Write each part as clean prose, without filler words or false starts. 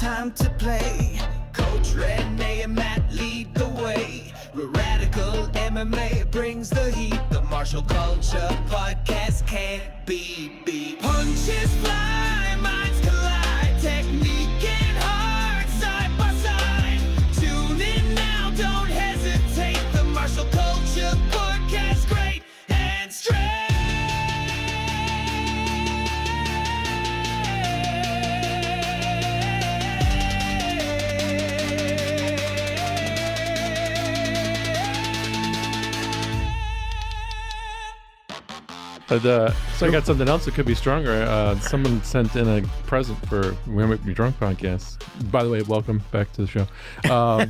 time to play. Coach Renee and Matt lead the way. Radical MMA brings the heat. The martial culture podcast can't be beat. Punches fly, minds collide. Technique and heart side by side. Tune in now, don't hesitate. The martial culture podcast, great and straight. But, so I got something else that could be stronger. Someone sent in a present for We Make Me Drunk podcast. By the way, welcome back to the show. I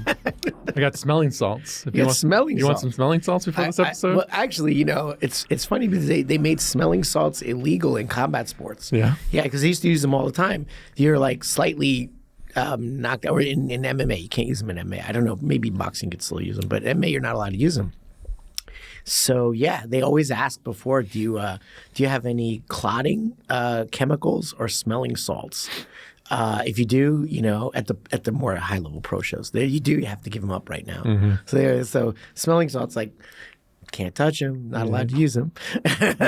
got smelling salts. You want some smelling salts before this episode? Well, actually, it's funny because they made smelling salts illegal in combat sports. Yeah? Yeah, because they used to use them all the time. You're like slightly knocked out. Or in MMA, you can't use them in MMA. I don't know. Maybe boxing could still use them, but MMA, you're not allowed to use them. So yeah, they always ask before, do you have any clotting chemicals or smelling salts? If you do, at the more high level pro shows, you have to give them up right now. Mm-hmm. So smelling salts, like, can't touch them, not allowed to use them.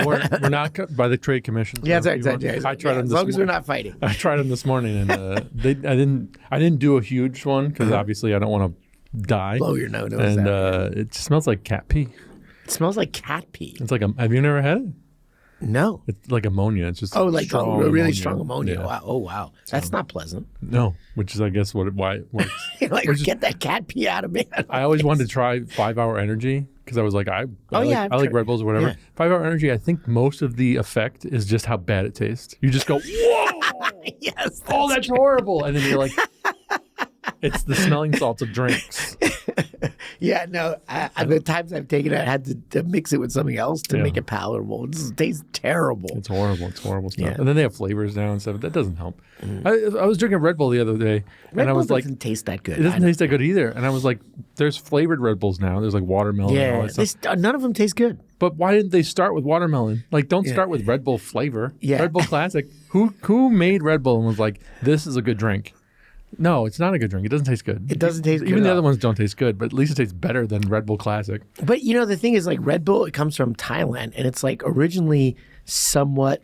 we're not by the trade commission. Yeah, that's exactly. I tried them as long as we're not fighting. I tried them this morning, and I didn't do a huge one because obviously I don't want to die. Blow your nose. And it smells like cat pee. It smells like cat pee. It's like have you never had it? No. It's like ammonia. It's just really ammonia. strong ammonia. Yeah. Wow. Oh wow, that's not pleasant. No, which is I guess why it works. Get that cat pee out of me. I always wanted to try 5 Hour Energy because I was like, I like Red Bulls or whatever. Yeah. 5 Hour Energy. I think most of the effect is just how bad it tastes. You just go, whoa, yes, that's horrible, and then you're like, it's the smelling salts of drinks. Yeah, no. The times I've taken it, I had to mix it with something else to make it palatable. It tastes terrible. It's horrible. It's horrible stuff. Yeah. And then they have flavors now and stuff. That doesn't help. I was drinking Red Bull the other day, and I was like, doesn't taste that good. It doesn't taste that good either. And I was like, there's flavored Red Bulls now. There's like watermelon. And all that stuff. None of them taste good. But why didn't they start with watermelon? Like, don't start with Red Bull flavor. Yeah. Red Bull Classic. Who made Red Bull and was like, this is a good drink? No, it's not a good drink. It doesn't taste good. It doesn't taste good. Even the other ones don't taste good, but at least it tastes better than Red Bull Classic. But the thing is, like, Red Bull, it comes from Thailand, and it's like originally somewhat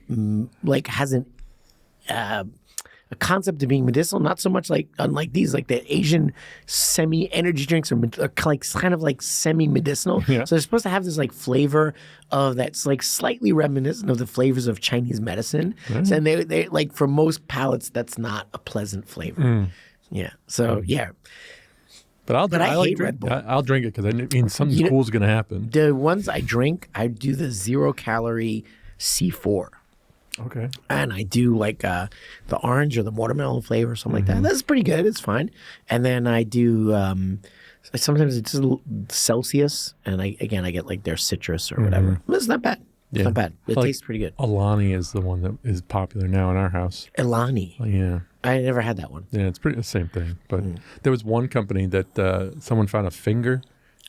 like has a concept of being medicinal, not so much like unlike these, like the Asian semi-energy drinks are like kind of like semi-medicinal. Yeah. So they're supposed to have this like flavor of that's like slightly reminiscent of the flavors of Chinese medicine. Mm. So, and they like for most palates, that's not a pleasant flavor. Mm. Yeah. So yeah. But I hate Red Bull. I'll drink it because I mean something cool is going to happen. The ones I drink, I do the 0-calorie C4. Okay. And I do like the orange or the watermelon flavor or something like that. That's pretty good. It's fine. And then I do sometimes it's just Celsius, and I get like their citrus or whatever. But it's not bad. It's not bad. It tastes pretty good. Alani is the one that is popular now in our house. Alani. Yeah. I never had that one. Yeah, it's pretty the same thing. But there was one company that someone found a finger.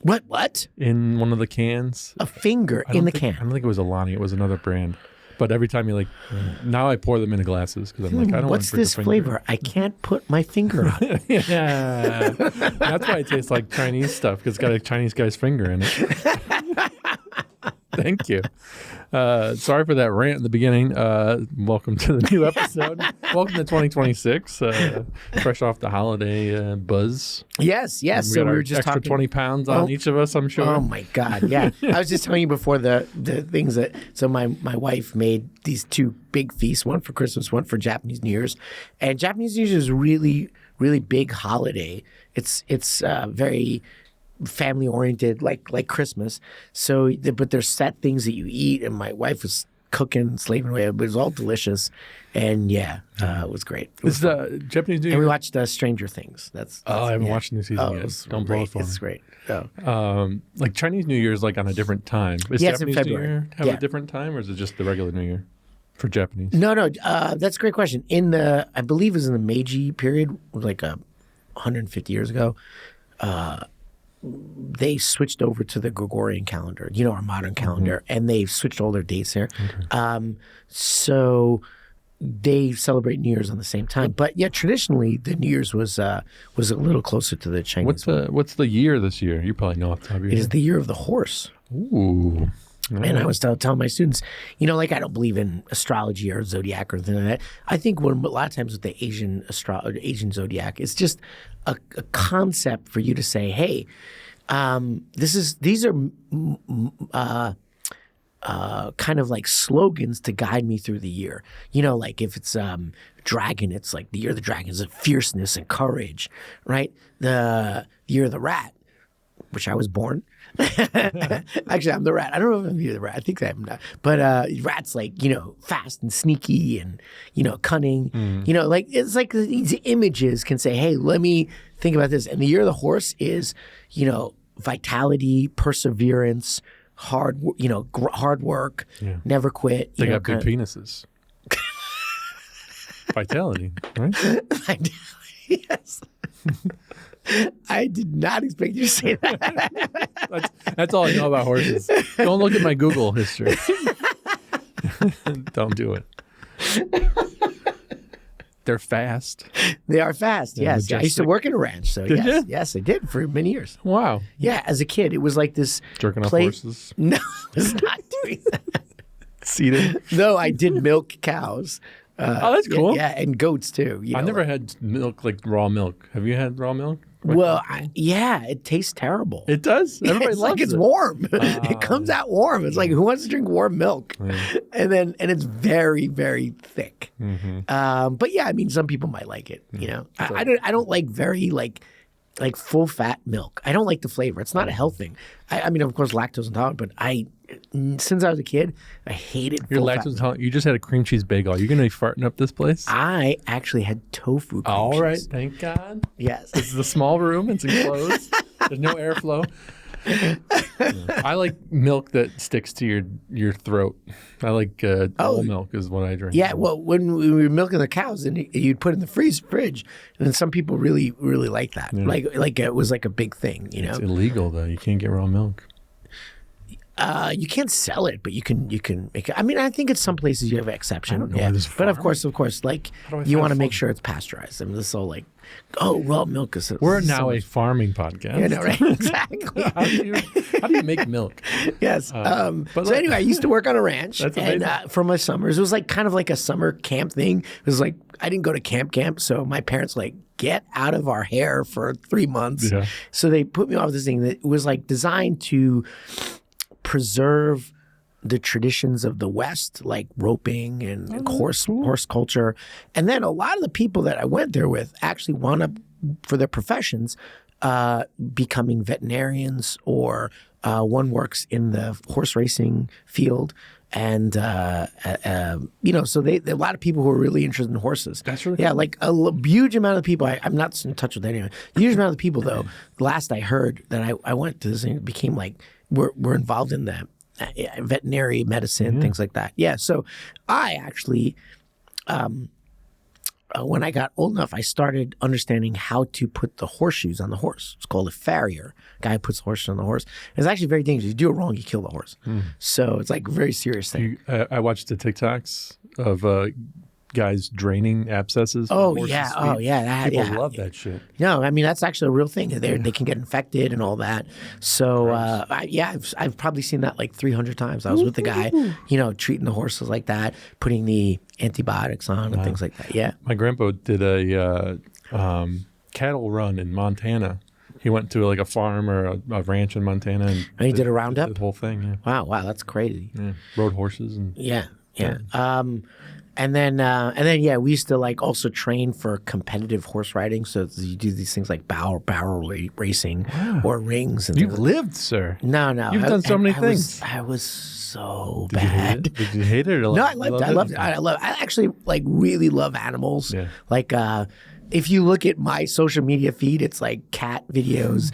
What? In one of the cans. A finger in the can. I don't think it was Alani. It was another brand. But every time you now I pour them into glasses because I'm like, I don't want to drink What's this flavor? I can't put my finger on it. Yeah. That's why it tastes like Chinese stuff because it's got a Chinese guy's finger in it. Thank you. Sorry for that rant in the beginning. Welcome to the new episode. Welcome to 2026. Fresh off the holiday buzz. Yes. So we were just extra talking 20 pounds on each of us, I'm sure. Oh my God, yeah. I was just telling you before the things that. So my wife made these two big feasts, one for Christmas, one for Japanese New Year's, and Japanese New Year's is really, really big holiday. It's very family oriented, like Christmas. So, but there's set things that you eat, and my wife was cooking, slaving away. But it was all delicious, and it was great. It's the Japanese New Year. And we watched Stranger Things. I haven't watched the new season yet. Don't blow it. It's great. Like Chinese New Year is like on a different time. Is Japanese in February. New Year have a different time, or is it just the regular New Year for Japanese? No. That's a great question. I believe it was in the Meiji period, like 150 years ago. They switched over to the Gregorian calendar, our modern calendar, and they've switched all their dates here. Okay. So they celebrate New Year's on the same time. But yeah, traditionally the New Year's was a little closer to the Chinese. What's the year this year? You probably know off the top of your It head. is the year of the horse. Ooh. And I was telling my students, like I don't believe in astrology or zodiac or anything like that. I think a lot of times with the Asian zodiac, it's just a concept for you to say, hey, these are kind of like slogans to guide me through the year. Like if it's dragon, it's like the year of the dragon is fierceness and courage, right? The year of the rat, which I was born. Actually, I'm the rat. I don't know if I'm the rat. I think I'm not. But rat's like, fast and sneaky and, cunning. Like it's like these images can say, hey, let me think about this. And the year of the horse is, vitality, perseverance, hard work, never quit. They got big penises. Vitality, right? Vitality, yes. I did not expect you to say that. That's all I know about horses. Don't look at my Google history. Don't do it. They're fast. They are fast, They're yes. I used to majestic. work in a ranch, so Did you? yes, I did for many years. Wow. Yeah, as a kid, it was like this Jerking off place. horses. No, I was not doing that. Seated. No, I did milk cows. Oh, that's cool. Yeah, and goats too. I never had milk, like raw milk. Have you had raw milk? Well, it tastes terrible. It does? Everybody It's loves like it's it. warm. It comes out warm. It's like, who wants to drink warm milk? And it's very, very thick. But yeah, I mean, some people might like it. I don't like very like full fat milk. I don't like the flavor. It's not a health thing. I mean, of course, lactose intolerant, but since I was a kid, I hated You're full fat lactose milk. intolerant. You just had a cream cheese bagel. You're going to be farting up this place? I actually had tofu cream All right. cheese. Thank God. Yes. This is a small room. It's enclosed. There's no airflow. I like milk that sticks to your throat. I like whole milk is what I drink. Yeah, well, when we were milking the cows, and you'd put it in the fridge, and then some people really, really like that. Like it was like a big thing, It's illegal though. You can't get raw milk. You can't sell it, but you can make it. I mean, I think in some places you have an exception. I don't know where this But of farm- course, like do I you find want to a make farm? sure it's pasteurized. I mean, this is all like, raw milk is. We're so now a much- farming podcast. Yeah, no, right? Exactly. How do you make milk? Yes. but So like- anyway, I used to work on a ranch, That's and amazing. for my summers, it was like kind of like a summer camp thing. It was like I didn't go to camp, so my parents were like, get out of our hair for 3 months. Yeah. So they put me off this thing that was like designed to preserve the traditions of the West, like roping and horse culture. And then a lot of the people that I went there with actually wound up for their professions becoming veterinarians, or one works in the horse racing field. And, so a lot of people who are really interested in horses. That's really Yeah, cool. like a huge amount of people. I'm not in touch with anyone. A huge amount of people, though, last I heard that I went to this thing, it became like, we're involved in the veterinary medicine, things like that. Yeah, so I actually, when I got old enough, I started understanding how to put the horseshoes on the horse. It's called a farrier. Guy who puts the horseshoes on the horse. It's actually very dangerous. You do it wrong, you kill the horse. So it's like a very serious thing. I watched the TikToks of guys draining abscesses. from Oh horses' yeah, feet. oh yeah, People love that shit. No, I mean that's actually a real thing. They can get infected and all that. So I've probably seen that like 300 times. I was with the guy, treating the horses like that, putting the antibiotics on and things like that. Yeah. My grandpa did a cattle run in Montana. He went to like a farm or a ranch in Montana, and he did a roundup? The whole thing, yeah. Wow, that's crazy. Rode horses and Yeah. And then we used to like also train for competitive horse riding. So you do these things like barrel racing or rings. And you've things. lived, sir. No. You've done so many I things. I was so Did you hate bad. it? Did you hate it? Or No, I loved it. I loved it. I actually like really love animals. Yeah. Like if you look at my social media feed, it's like cat videos,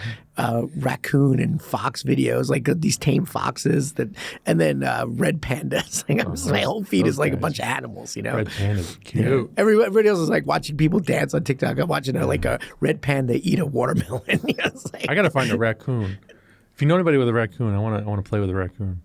raccoon and fox videos, like these tame foxes and then red pandas. Like, my whole feed is like a bunch of animals, Red panda's cute. Everybody else is like watching people dance on TikTok. I'm watching like a red panda eat a watermelon. It's like, I gotta find a raccoon. If you know anybody with a raccoon, I want to play with a raccoon.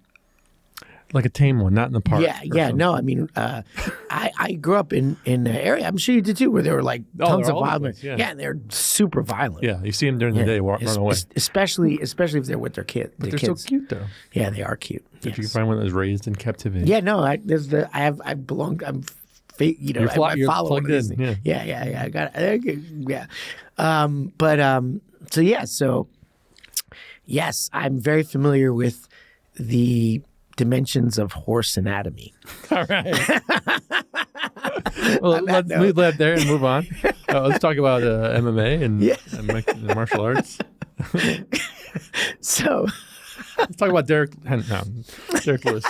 Like a tame one, not in the park. Yeah, yeah. No, I mean, I grew up in an area, I'm sure you did too, where there were like tons of violent. Yeah. And they're super violent. Yeah, you see them during the day run away. Especially if they're with their kid. But they're kids. so cute though. Yeah, they are cute. If you can find one that was raised in captivity. Yeah, no, I belong. I follow plugged one of these in. things. Yeah. I got it. Yeah. So yes, I'm very familiar with the dimensions of horse anatomy. All right. Well, let's leave that there and move on. Let's talk about MMA and martial arts. So let's talk about Derek Lewis.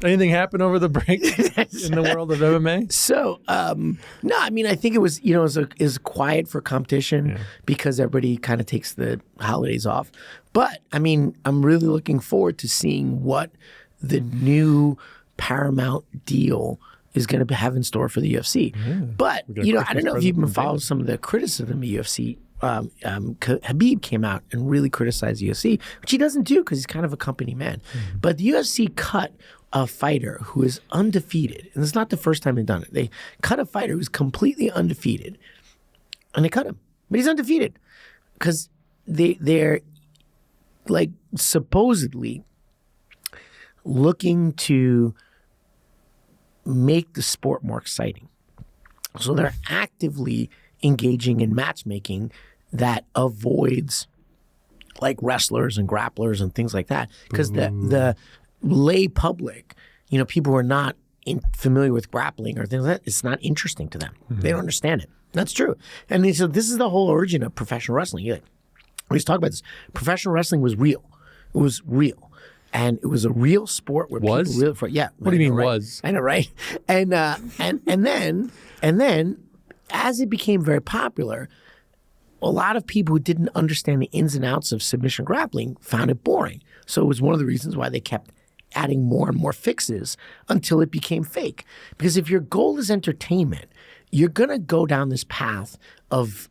Anything happen over the break in the world of MMA? So, no, I mean, I think it was, is quiet for competition because everybody kind of takes the holidays off. But, I mean, I'm really looking forward to seeing what the new Paramount deal is going to have in store for the UFC. Yeah. But, I don't know if you've been following some of the criticism of the UFC. Habib came out and really criticized the UFC, which he doesn't do because he's kind of a company man. Mm-hmm. But the UFC cut a fighter who is undefeated, and it's not the first time they've done it. They cut a fighter who's completely undefeated, and they cut him, but he's undefeated because they're like supposedly looking to make the sport more exciting. So they're actively engaging in matchmaking that avoids like wrestlers and grapplers and things like that, because the lay public, people who are not familiar with grappling or things like that, it's not interesting to them. Mm-hmm. They don't understand it. That's true. And so this is the whole origin of professional wrestling. Let's talk about this. Professional wrestling was real. It was real. And it was a real sport where people really fought. Yeah. What do you mean right? was? I know, right? And then as it became very popular, a lot of people who didn't understand the ins and outs of submission grappling found it boring. So it was one of the reasons why they kept adding more and more fixes until it became fake. Because if your goal is entertainment, you're going to go down this path of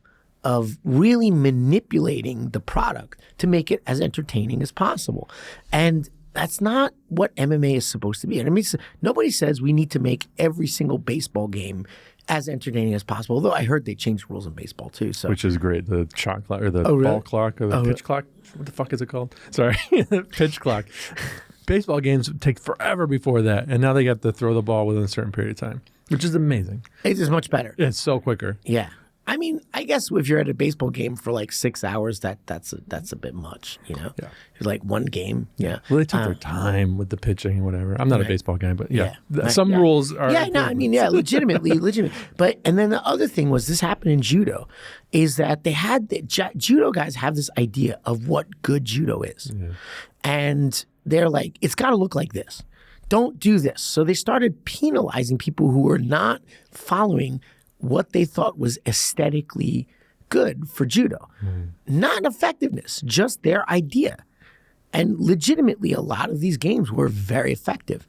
really manipulating the product to make it as entertaining as possible. And that's not what MMA is supposed to be. And I mean, nobody says we need to make every single baseball game as entertaining as possible. Although I heard they changed rules in baseball too. So which is great. The shot clock or the really? Ball clock or the pitch clock. What the fuck is it called? Sorry, pitch clock. Baseball games take forever before that, and now they got to throw the ball within a certain period of time, which is amazing. It is much better. It's so quicker. Yeah. I mean, I guess if you're at a baseball game for like 6 hours, that's a bit much, Yeah. It's like one game. Yeah. Well, they took their time with the pitching and whatever. I'm not a baseball guy, but some yeah. rules are. Yeah, no, I mean, legitimately. But, and then the other thing was, this happened in judo, is that they had, judo guys have this idea of what good judo is. Yeah. And they're like, it's got to look like this. Don't do this. So they started penalizing people who were not following what they thought was aesthetically good for judo. Not effectiveness, just their idea. And legitimately, a lot of these games were very effective.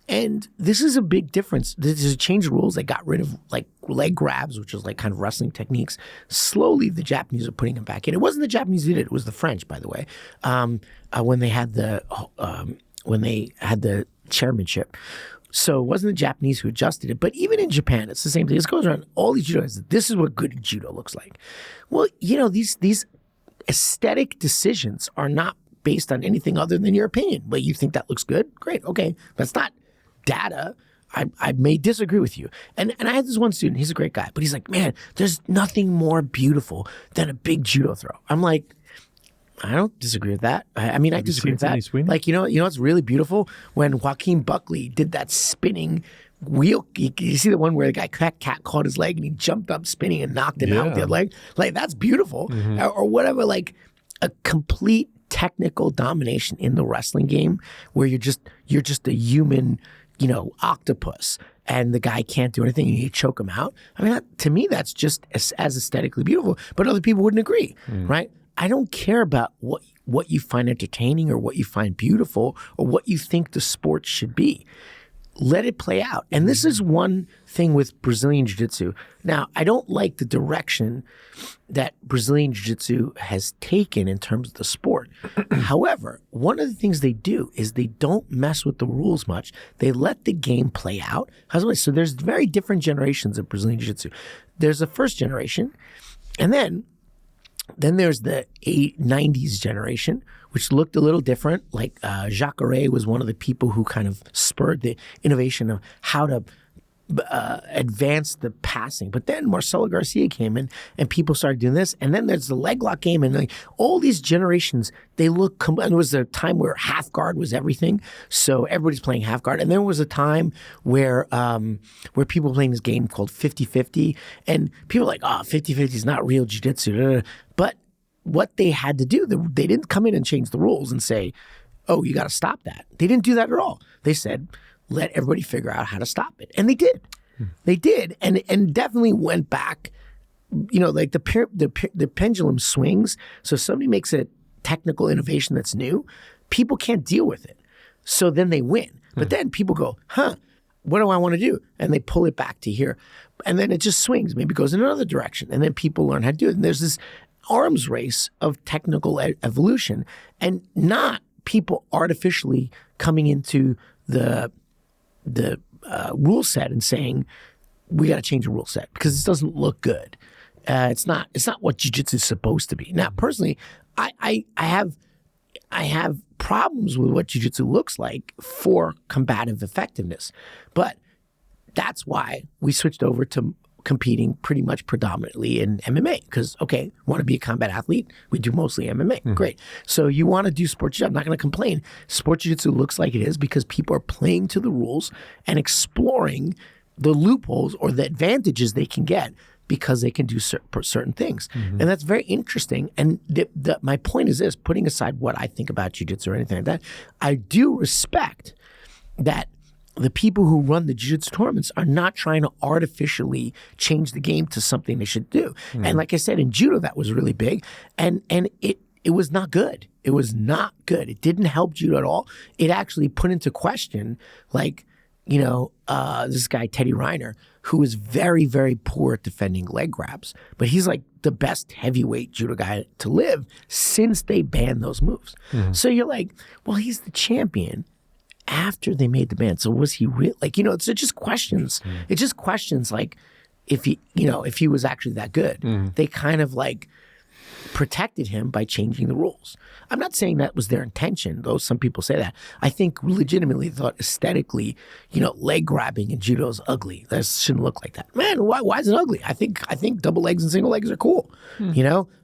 And this is a big difference. This is a change of rules. They got rid of like leg grabs, which was like kind of wrestling techniques. Slowly, the Japanese are putting them back in. It wasn't the Japanese who did it. It was the French, by the way, when they had the chairmanship. So it wasn't the Japanese who adjusted it. But even in Japan, it's the same thing. This goes around all these judo guys. This is what good judo looks like. Well, these aesthetic decisions are not based on anything other than your opinion. But you think that looks good? Great. Okay. That's not data. I may disagree with you. And I had this one student. He's a great guy. But he's like, man, there's nothing more beautiful than a big judo throw. I'm like, I don't disagree with that. I mean, I disagree with that. Like, what's really beautiful? When Joaquin Buckley did that spinning wheel. You see the one where the guy caught his leg and he jumped up spinning and knocked it out with the other leg? Like, that's beautiful. Mm-hmm. Or whatever, like a complete technical domination in the wrestling game where you're just a human, octopus, and the guy can't do anything and you choke him out. I mean, to me, that's just as aesthetically beautiful. But other people wouldn't agree, right? I don't care about what you find entertaining or what you find beautiful or what you think the sport should be. let it play out. And this is one thing with Brazilian Jiu-Jitsu. Now, I don't like the direction that Brazilian Jiu-Jitsu has taken in terms of the sport. However, one of the things they do is they don't mess with the rules much. They let the game play out. So there's very different generations of Brazilian Jiu-Jitsu. There's the first generation, and then there's the 90s generation, which looked a little different. Like Jacare was one of the people who kind of spurred the innovation of how to advance the passing. But then Marcelo Garcia came in and people started doing this. And then there's the leg lock game. And like all these generations, they look, and there was a time where half guard was everything. So everybody's playing half guard. And there was a time where people were playing this game called 50-50. And people were like, 50-50 is not real jiu-jitsu. But what they had to do, they didn't come in and change the rules and say, oh, you got to stop that. They didn't do that at all. They said, let everybody figure out how to stop it. And they did. They did. And definitely went back, like the pendulum swings. So if somebody makes a technical innovation that's new, people can't deal with it. So then they win. But then people go, what do I want to do? And they pull it back to here. And then it just swings, maybe goes in another direction. And then people learn how to do it. And there's this arms race of technical evolution, and not people artificially coming into the rule set and saying, we got to change the rule set because this doesn't look good. It's not what jiu-jitsu is supposed to be. Now, personally, I have problems with what jiu-jitsu looks like for combative effectiveness, but that's why we switched over to competing pretty much predominantly in MMA because, okay, want to be a combat athlete? We do mostly MMA. Great. So you want to do sport jiu-jitsu? I'm not going to complain. Sport jiu-jitsu looks like it is because people are playing to the rules and exploring the loopholes or the advantages they can get because they can do certain things. And that's very interesting. And my point is this, putting aside what I think about jiu-jitsu or anything like that, I do respect that the people who run the jiu-jitsu tournaments are not trying to artificially change the game to something they should do. And like I said, in judo, that was really big. And it was not good. It was not good. It didn't help judo at all. It actually put into question, like, this guy, Teddy Reiner, who is very, very poor at defending leg grabs. But he's like the best heavyweight judo guy to live since they banned those moves. So you're like, well, he's the champion after they made the ban. So was he real? Like, it's just questions. It's just questions like if he was actually that good. They kind of like protected him by changing the rules. I'm not saying that was their intention, though some people say that. I think legitimately thought aesthetically, leg grabbing in judo is ugly. That shouldn't look like that. Man, why is it ugly? I think double legs and single legs are cool.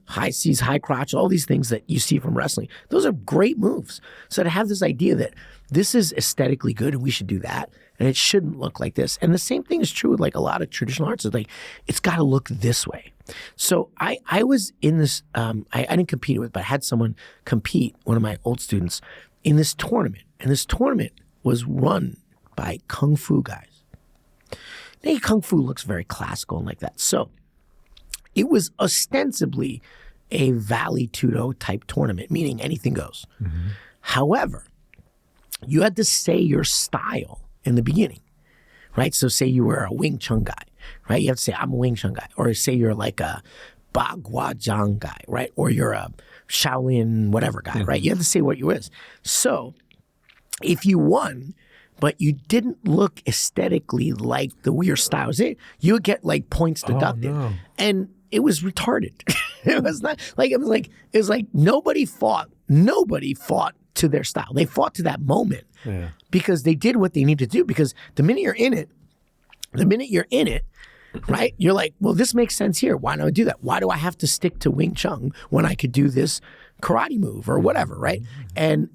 High C's, high crotch, all these things that you see from wrestling. Those are great moves. So to have this idea that this is aesthetically good and we should do that, and it shouldn't look like this. And the same thing is true with like a lot of traditional arts. It's like, it's got to look this way. So I was in this, I didn't compete with, but I had someone compete, one of my old students, in this tournament. And this tournament was run by Kung Fu guys. Now, Kung Fu looks very classical and like that. So it was ostensibly a Valley Tudo type tournament, meaning anything goes. However, you had to say your style in the beginning, right? So say you were a Wing Chun guy, right? You have to say, I'm a Wing Chun guy. Or say you're like a Bagua Zhang guy, right? Or you're a Shaolin whatever guy, right? You have to say what you is. So if you won, but you didn't look aesthetically like your style was it, you would get like points deducted. No. And it was retarded. It was like nobody fought to their style. They fought to that moment because they did what they needed to do. Because the minute you're in it, right? You're like, well, this makes sense here. Why don't I do that? Why do I have to stick to Wing Chun when I could do this karate move or whatever, right? And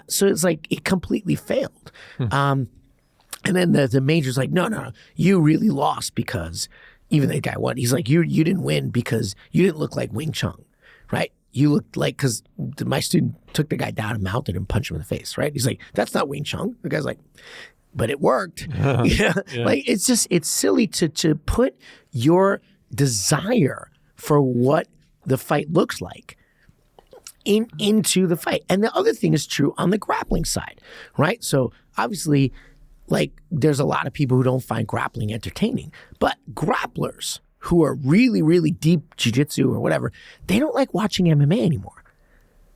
so it's like it completely failed. And then the major's like, no, you really lost because even the guy won. He's like, you didn't win because you didn't look like Wing Chun, right? You looked like, because my student took the guy down and mounted him and punched him in the face, right? He's like, that's not Wing Chun. The guy's like, but it worked. Like, it's silly to put your desire for what the fight looks like into the fight. And the other thing is true on the grappling side, right? So obviously, like there's a lot of people who don't find grappling entertaining, but grapplers who are really, really deep jiu-jitsu or whatever, they don't like watching MMA anymore.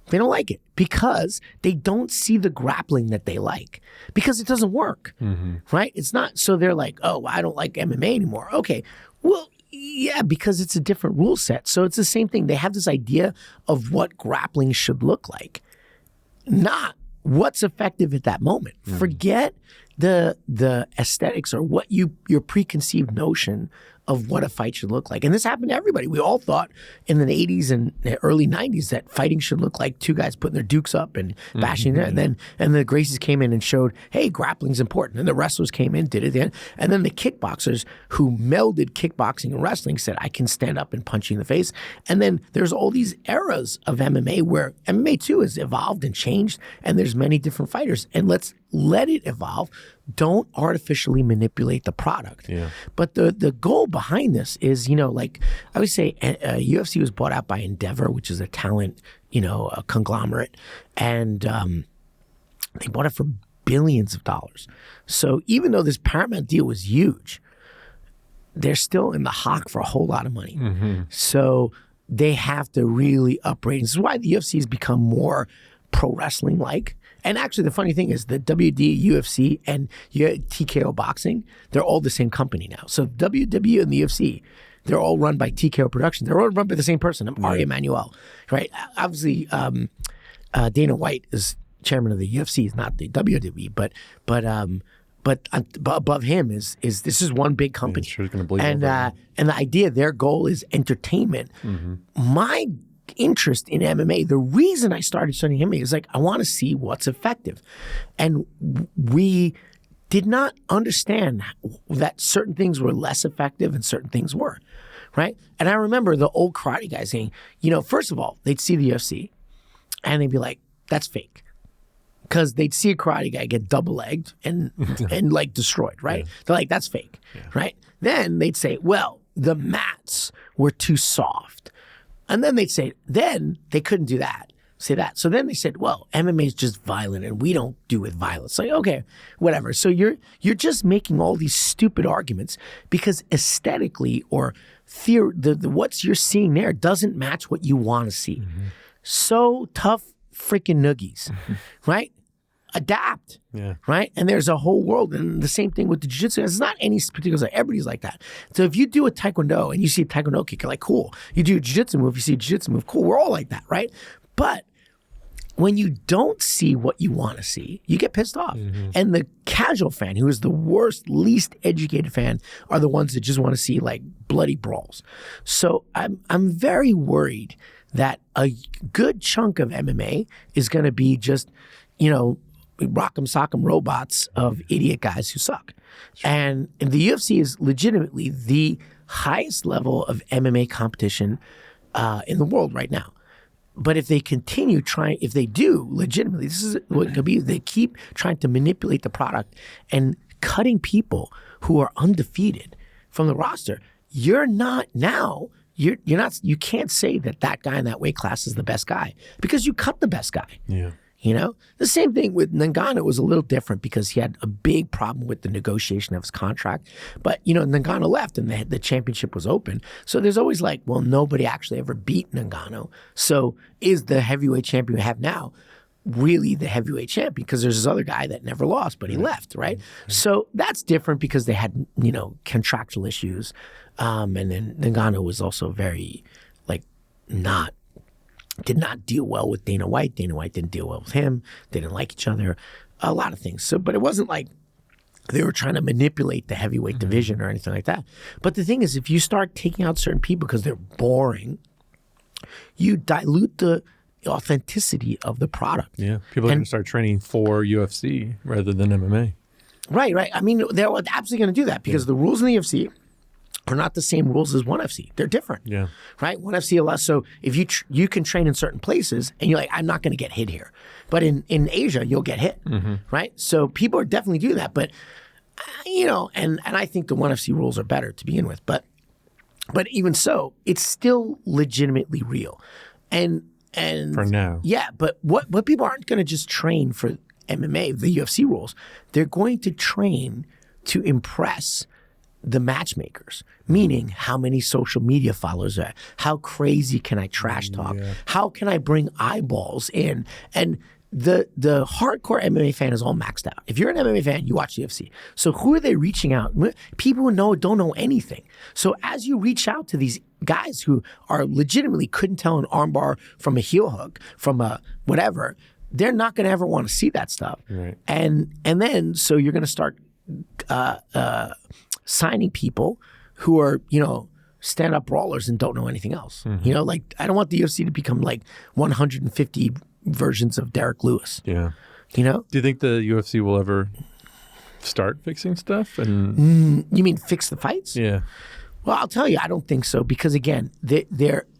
They don't like it because they don't see the grappling that they like because it doesn't work, right? It's not, so they're like, oh, I don't like MMA anymore. Okay, well, yeah, because it's a different rule set. So it's the same thing. They have this idea of what grappling should look like, not what's effective at that moment. Forget the aesthetics or what your preconceived notion of what a fight should look like. And this happened to everybody. We all thought in the 80s and the early 90s that fighting should look like two guys putting their dukes up and bashing there. And the Gracies came in and showed, hey, grappling's important. And the wrestlers came in, did it. And then the kickboxers who melded kickboxing and wrestling said, I can stand up and punch you in the face. And then there's all these eras of MMA where MMA too has evolved and changed. And there's many different fighters. And let's let it evolve. Don't artificially manipulate the product. Yeah. But the goal behind this is, like I always say, UFC was bought out by Endeavor, which is a talent, a conglomerate. And they bought it for billions of dollars. So even though this Paramount deal was huge, they're still in the hock for a whole lot of money. So they have to really upgrade. This is why the UFC has become more pro wrestling like. And actually, the funny thing is the WD, UFC, and TKO Boxing, they're all the same company now. So WWE and the UFC, they're all run by TKO Productions. They're all run by the same person, Ari Emanuel, right? Obviously, Dana White is chairman of the UFC, is not the WWE, but above him is this is one big company. Sure, gonna bleed and over. And the idea, their goal is entertainment. My interest in MMA, the reason I started studying MMA is like, I want to see what's effective. And we did not understand that certain things were less effective and certain things were, right? And I remember the old karate guys saying, first of all, they'd see the UFC and they'd be like, that's fake. Because they'd see a karate guy get double-legged and like destroyed, right? They're like, that's fake, right? Then they'd say, well, the mats were too soft. And then they'd say, then they couldn't do that, say that. So then they said, well, MMA is just violent and we don't do with violence. Like, okay, whatever. So you're just making all these stupid arguments because aesthetically or what you're seeing there doesn't match what you want to see. So tough freaking noogies, right? Adapt, right? And there's a whole world. And the same thing with the jiu-jitsu. It's not any particular, everybody's like that. So if you do a taekwondo and you see a taekwondo kick, you're like, cool. You do a jiu-jitsu move, you see a jiu-jitsu move, cool. We're all like that, right? But when you don't see what you want to see, you get pissed off. And the casual fan, who is the worst, least educated fan, are the ones that just want to see like bloody brawls. So I'm very worried that a good chunk of MMA is going to be just, rock'em sock'em robots of idiot guys who suck. And the UFC is legitimately the highest level of MMA competition in the world right now. But if they continue trying, if they do legitimately, this is what it could be, they keep trying to manipulate the product and cutting people who are undefeated from the roster. You're not now, you're not, you can't say that guy in that weight class is the best guy because you cut the best guy. Yeah. The same thing with Ngannou was a little different because he had a big problem with the negotiation of his contract. But, Ngannou left and the championship was open. So there's always like, well, nobody actually ever beat Ngannou. So is the heavyweight champion we have now really the heavyweight champion? Because there's this other guy that never lost, but he left, right? So that's different because they had, contractual issues. And then Ngannou was also very, did not deal well with Dana White. Dana White didn't deal well with him. They didn't like each other. A lot of things. So, but it wasn't like they were trying to manipulate the heavyweight division or anything like that. But the thing is, if you start taking out certain people because they're boring, you dilute the authenticity of the product. Yeah. People are going to start training for UFC rather than MMA. Right. I mean, they're absolutely going to do that because the rules in the UFC are not the same rules as ONE FC. They're different. Yeah. Right? ONE FC allows, so if you can train in certain places and you're like, I'm not going to get hit here. But in Asia, you'll get hit. Right? So people are definitely doing that. But, and I think the ONE FC rules are better to begin with. But even so, it's still legitimately real. And for now. Yeah. But what people aren't going to just train for MMA, the UFC rules. They're going to train to impress the matchmakers, meaning how many social media followers are, how crazy can I trash talk, how can I bring eyeballs in, and the hardcore MMA fan is all maxed out. If you're an MMA fan, you watch the UFC. So who are they reaching out? People who don't know anything. So as you reach out to these guys who are legitimately couldn't tell an armbar from a heel hook, from a whatever, they're not going to ever want to see that stuff. Right. And then so you're going to start signing people who are, stand-up brawlers and don't know anything else. Like I don't want the UFC to become like 150 versions of Derek Lewis. Yeah. Do you think the UFC will ever start fixing stuff? And you mean fix the fights? Yeah. Well, I'll tell you, I don't think so because again, it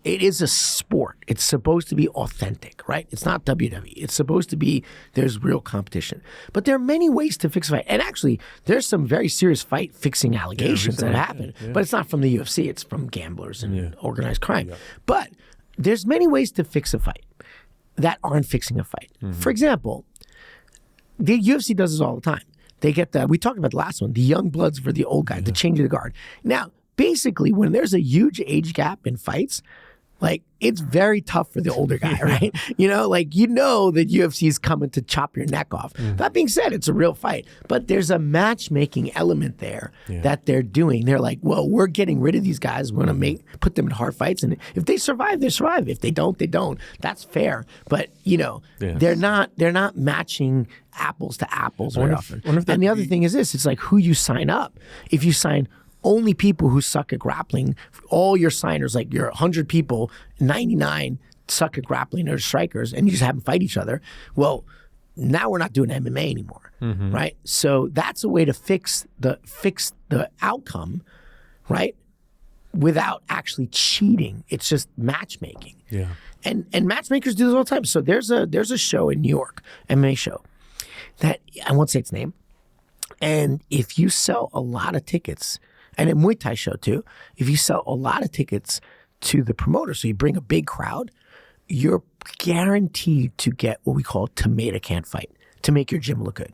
is a sport. It's supposed to be authentic, right? It's not WWE. It's supposed to be there's real competition. But there are many ways to fix a fight. And actually, there's some very serious fight fixing allegations that happen. But it's not from the UFC. It's from gamblers and organized crime. Yeah. But there's many ways to fix a fight that aren't fixing a fight. For example, the UFC does this all the time. They get we talked about the last one, the young bloods for the old guys, the change of the guard. Now, basically, when there's a huge age gap in fights, like it's very tough for the older guy, right? That UFC is coming to chop your neck off. That being said, it's a real fight, but there's a matchmaking element there that they're doing. They're like, well, we're getting rid of these guys. We're going to put them in hard fights, and if they survive, they survive. If they don't, they don't. That's fair. But they're not matching apples to apples very often. And the other thing is this: it's like who you sign up. If you sign only people who suck at grappling, all your signers, like your 100 people, 99 suck at grappling or strikers, and you just have them fight each other. Well, now we're not doing MMA anymore, right? So that's a way to fix the outcome, right? Without actually cheating. It's just matchmaking. Yeah. And matchmakers do this all the time. So there's a show in New York, MMA show, that I won't say its name. And if you sell a lot of tickets, and a Muay Thai show too, if you sell a lot of tickets to the promoter, so you bring a big crowd, you're guaranteed to get what we call tomato can fight, to make your gym look good,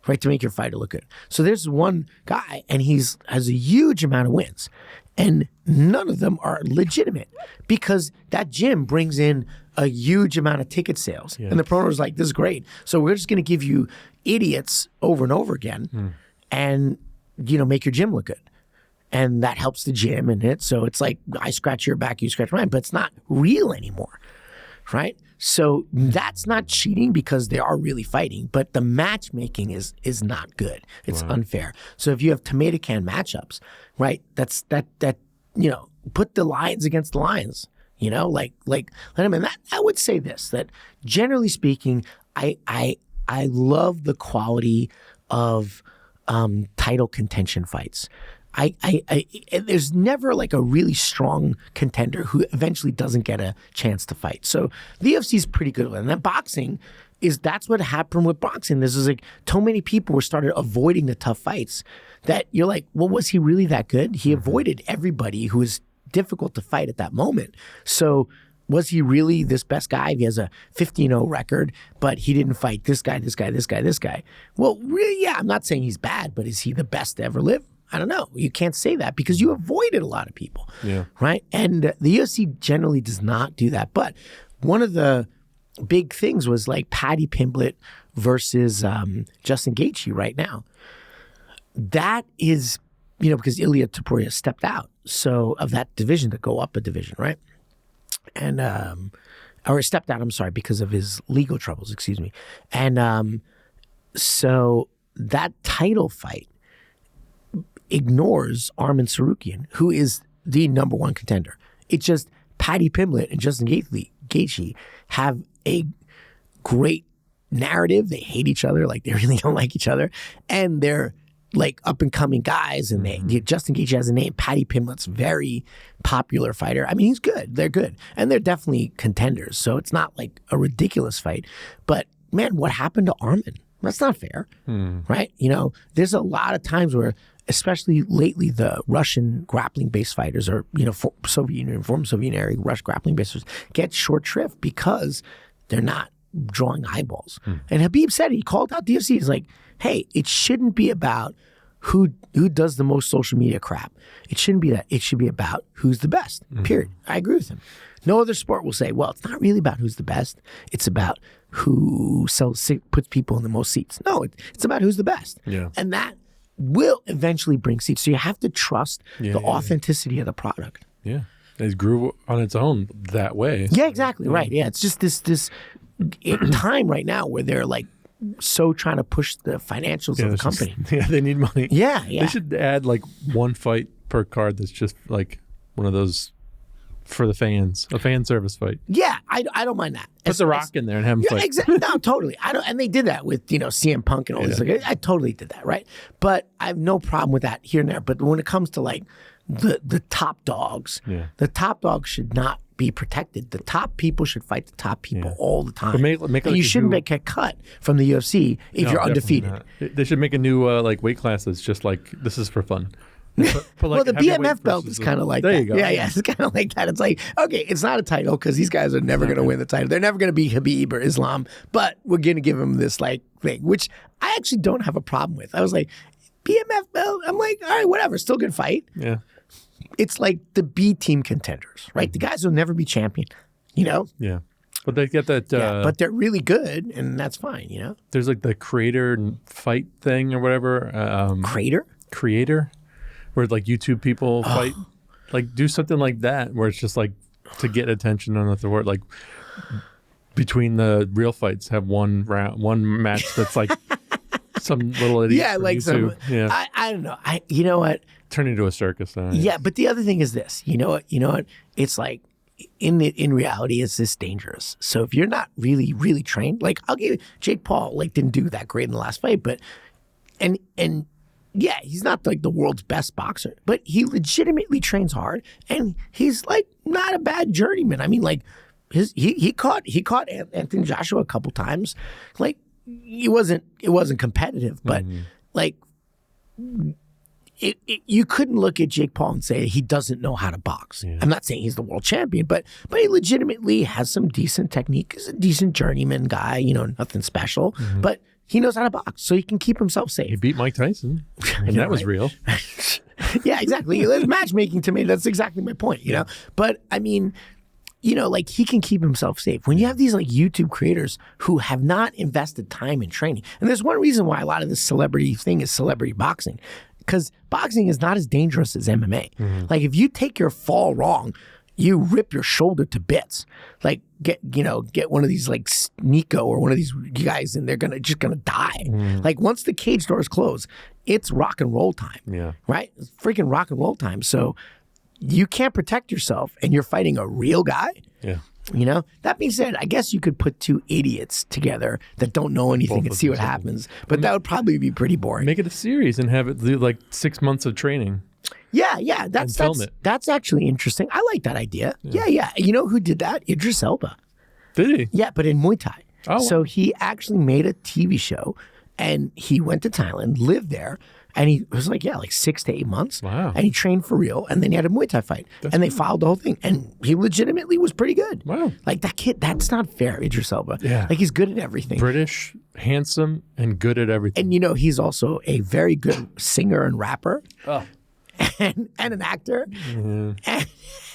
right? To make your fighter look good. So there's one guy, and has a huge amount of wins, and none of them are legitimate because that gym brings in a huge amount of ticket sales. And the promoter's like, this is great. So we're just going to give you idiots over and over again and, make your gym look good. And that helps the gym and it. So it's like, I scratch your back, you scratch mine, but it's not real anymore, right? So that's not cheating because they are really fighting, but the matchmaking is not good. It's unfair. So if you have tomato can matchups, right, that put the lions against the lions, like let them in. That I would say this, that generally speaking, I love the quality of title contention fights. There's never like a really strong contender who eventually doesn't get a chance to fight. So the UFC is pretty good with it. And that boxing that's what happened with boxing. This is like so many people were started avoiding the tough fights that you're like, well, was he really that good? He avoided everybody who was difficult to fight at that moment. So was he really this best guy? He has a 15-0 record, but he didn't fight this guy, this guy, this guy, this guy. Well, really, yeah, I'm not saying he's bad, but is he the best to ever live? I don't know. You can't say that because you avoided a lot of people, right? And the UFC generally does not do that. But one of the big things was like Paddy Pimblett versus Justin Gaethje right now. That is, because Ilya Topuria stepped out of that division to go up a division, right? And or stepped out, I'm sorry, because of his legal troubles, excuse me. And so that title fight ignores Arman Tsarukyan, who is the number one contender. It's just Paddy Pimblett and Justin Gaethje have a great narrative. They hate each other, like they really don't like each other. And they're like up and coming guys. And Justin Gaethje has a name. Paddy Pimblett's very popular fighter. I mean, he's good. They're good. And they're definitely contenders. So it's not like a ridiculous fight. But man, what happened to Arman? That's not fair, right? There's a lot of times where, especially lately, the Russian grappling-based fighters or, Soviet Union, former Soviet era Russian grappling-based fighters get short shrift because they're not drawing eyeballs. And Habib said it. He called out the UFC. He's like, hey, it shouldn't be about who does the most social media crap. It shouldn't be that. It should be about who's the best, period. I agree with him. No other sport will say, well, it's not really about who's the best. It's about who puts people in the most seats. No, it's about who's the best. Yeah. And that will eventually bring seats. So you have to trust the authenticity of the product. Yeah. It grew on its own that way. Yeah, exactly. Right. Yeah. It's just this time right now where they're like so trying to push the financials of the company. They need money. Yeah. They should add like one fight per card that's just like one of those for the fans, a fan service fight. Yeah, I don't mind that. Put The Rock in there and have him fight. Exactly. No, totally. I don't, and they did that with CM Punk and all these. Like, I totally did that, right? But I have no problem with that here and there. But when it comes to like the top dogs, the top dogs should not be protected. The top people should fight the top people all the time. But make and like you shouldn't get cut from the UFC if you're undefeated. Not. They should make a new like weight class that's just like this is for fun. Put well, the BMF belt is kind of like there that. You go. Yeah, it's kind of like that. It's like, okay, it's not a title because these guys are never going to win the title. They're never going to be Habib or Islam, but we're going to give them this like thing, which I actually don't have a problem with. I was like, BMF belt? I'm like, all right, whatever, still good fight. Yeah. It's like the B team contenders, right? The guys will never be champion, you know? Yeah. But they get that. But they're really good, and that's fine, you know? There's like the creator fight thing or whatever. Creator? Where like YouTube people fight, like do something like that, where it's just like to get attention on the word, like between the real fights, have one match that's like some little idiot. Yeah, like YouTube. I don't know. You know what? Turn into a circus. Yeah, but the other thing is this. You know what? It's like in reality, it's this dangerous. So if you're not really trained, like I'll give you, Jake Paul like didn't do that great in the last fight, but and. Yeah, he's not like the world's best boxer, but he legitimately trains hard, and he's like not a bad journeyman. I mean, like he caught Anthony Joshua a couple times. Like it wasn't competitive, but like you couldn't look at Jake Paul and say he doesn't know how to box. I'm not saying he's the world champion, but he legitimately has some decent technique. He's a decent journeyman guy, you know, nothing special, but he knows how to box, so he can keep himself safe. He beat Mike Tyson. And that was real. Yeah, exactly. Matchmaking to me, that's exactly my point, you know? But, I mean, you know, like he can keep himself safe. When you have these like YouTube creators who have not invested time in training, and there's one reason why a lot of this celebrity thing is celebrity boxing, because boxing is not as dangerous as MMA. Like if you take your fall wrong, you rip your shoulder to bits. Like get one of these like Nico or one of these guys, and they're just gonna die. Like once the cage doors close, it's rock and roll time. Yeah, right. It's freaking rock and roll time. So you can't protect yourself, and you're fighting a real guy. Yeah. You know. That being said, I guess you could put two idiots together that don't know anything and see what happens. But that would probably be pretty boring. Make it a series and have it do like 6 months of training. Yeah, that's actually interesting. I like that idea. Yeah. You know who did that? Idris Elba. Did he? Yeah, but in Muay Thai. Oh, so wow. he actually made a TV show, and he went to Thailand, lived there, and he was like 6 to 8 months. Wow. And he trained for real, and then he had a Muay Thai fight, and they filed the whole thing, and he legitimately was pretty good. Wow. Like that kid, that's not fair, Idris Elba. Yeah. Like he's good at everything. British, handsome, and good at everything. And you know, he's also a very good singer and rapper. Oh. And an actor. And,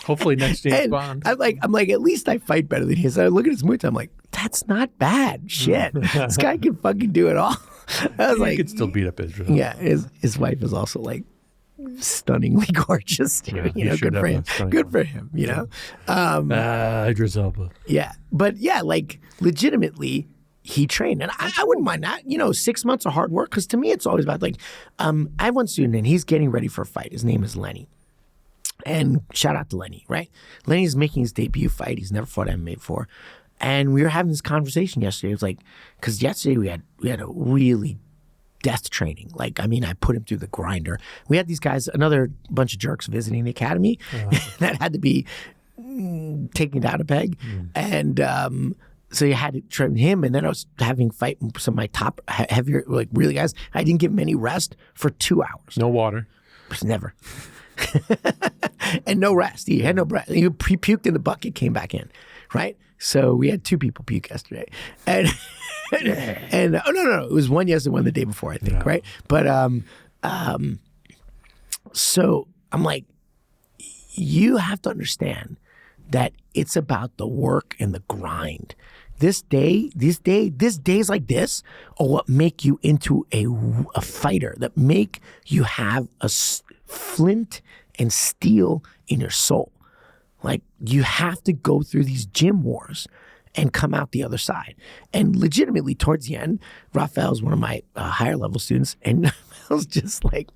hopefully next James Bond. I'm like, at least I fight better than he is. I look at his Muay Thai, I'm like, that's not bad. Shit. This guy can fucking do it all. I was he could still beat up Israel. Yeah, his wife is also like stunningly gorgeous too. Yeah, you know, good for him. Good for him, you know. Idris Elba. Yeah. But yeah, like legitimately he trained, and I wouldn't mind that. You know, 6 months of hard work, because to me it's always about like, I have one student and he's getting ready for a fight. His name is Lenny, and shout out to Lenny, right? Lenny's making his debut fight. He's never fought MMA before, and we were having this conversation yesterday. It was like, because yesterday we had a really death training. Like, I mean, I put him through the grinder. We had these guys, another bunch of jerks visiting the academy that had to be taken down a peg, and so you had to train him, and then I was having fight some of my top heavier, like really guys. I didn't give him any rest for 2 hours. No water. Never. And no rest. He had no breath. He puked in the bucket, came back in, right? So we had 2 people puke yesterday, and oh no, it was one yesterday, one the day before, I think, right? But so I'm like, you have to understand that it's about the work and the grind. These days like this are what make you into a fighter, that make you have a flint and steel in your soul. Like, you have to go through these gym wars and come out the other side. And legitimately, towards the end, Raphael's one of my higher level students, and Raphael's just like,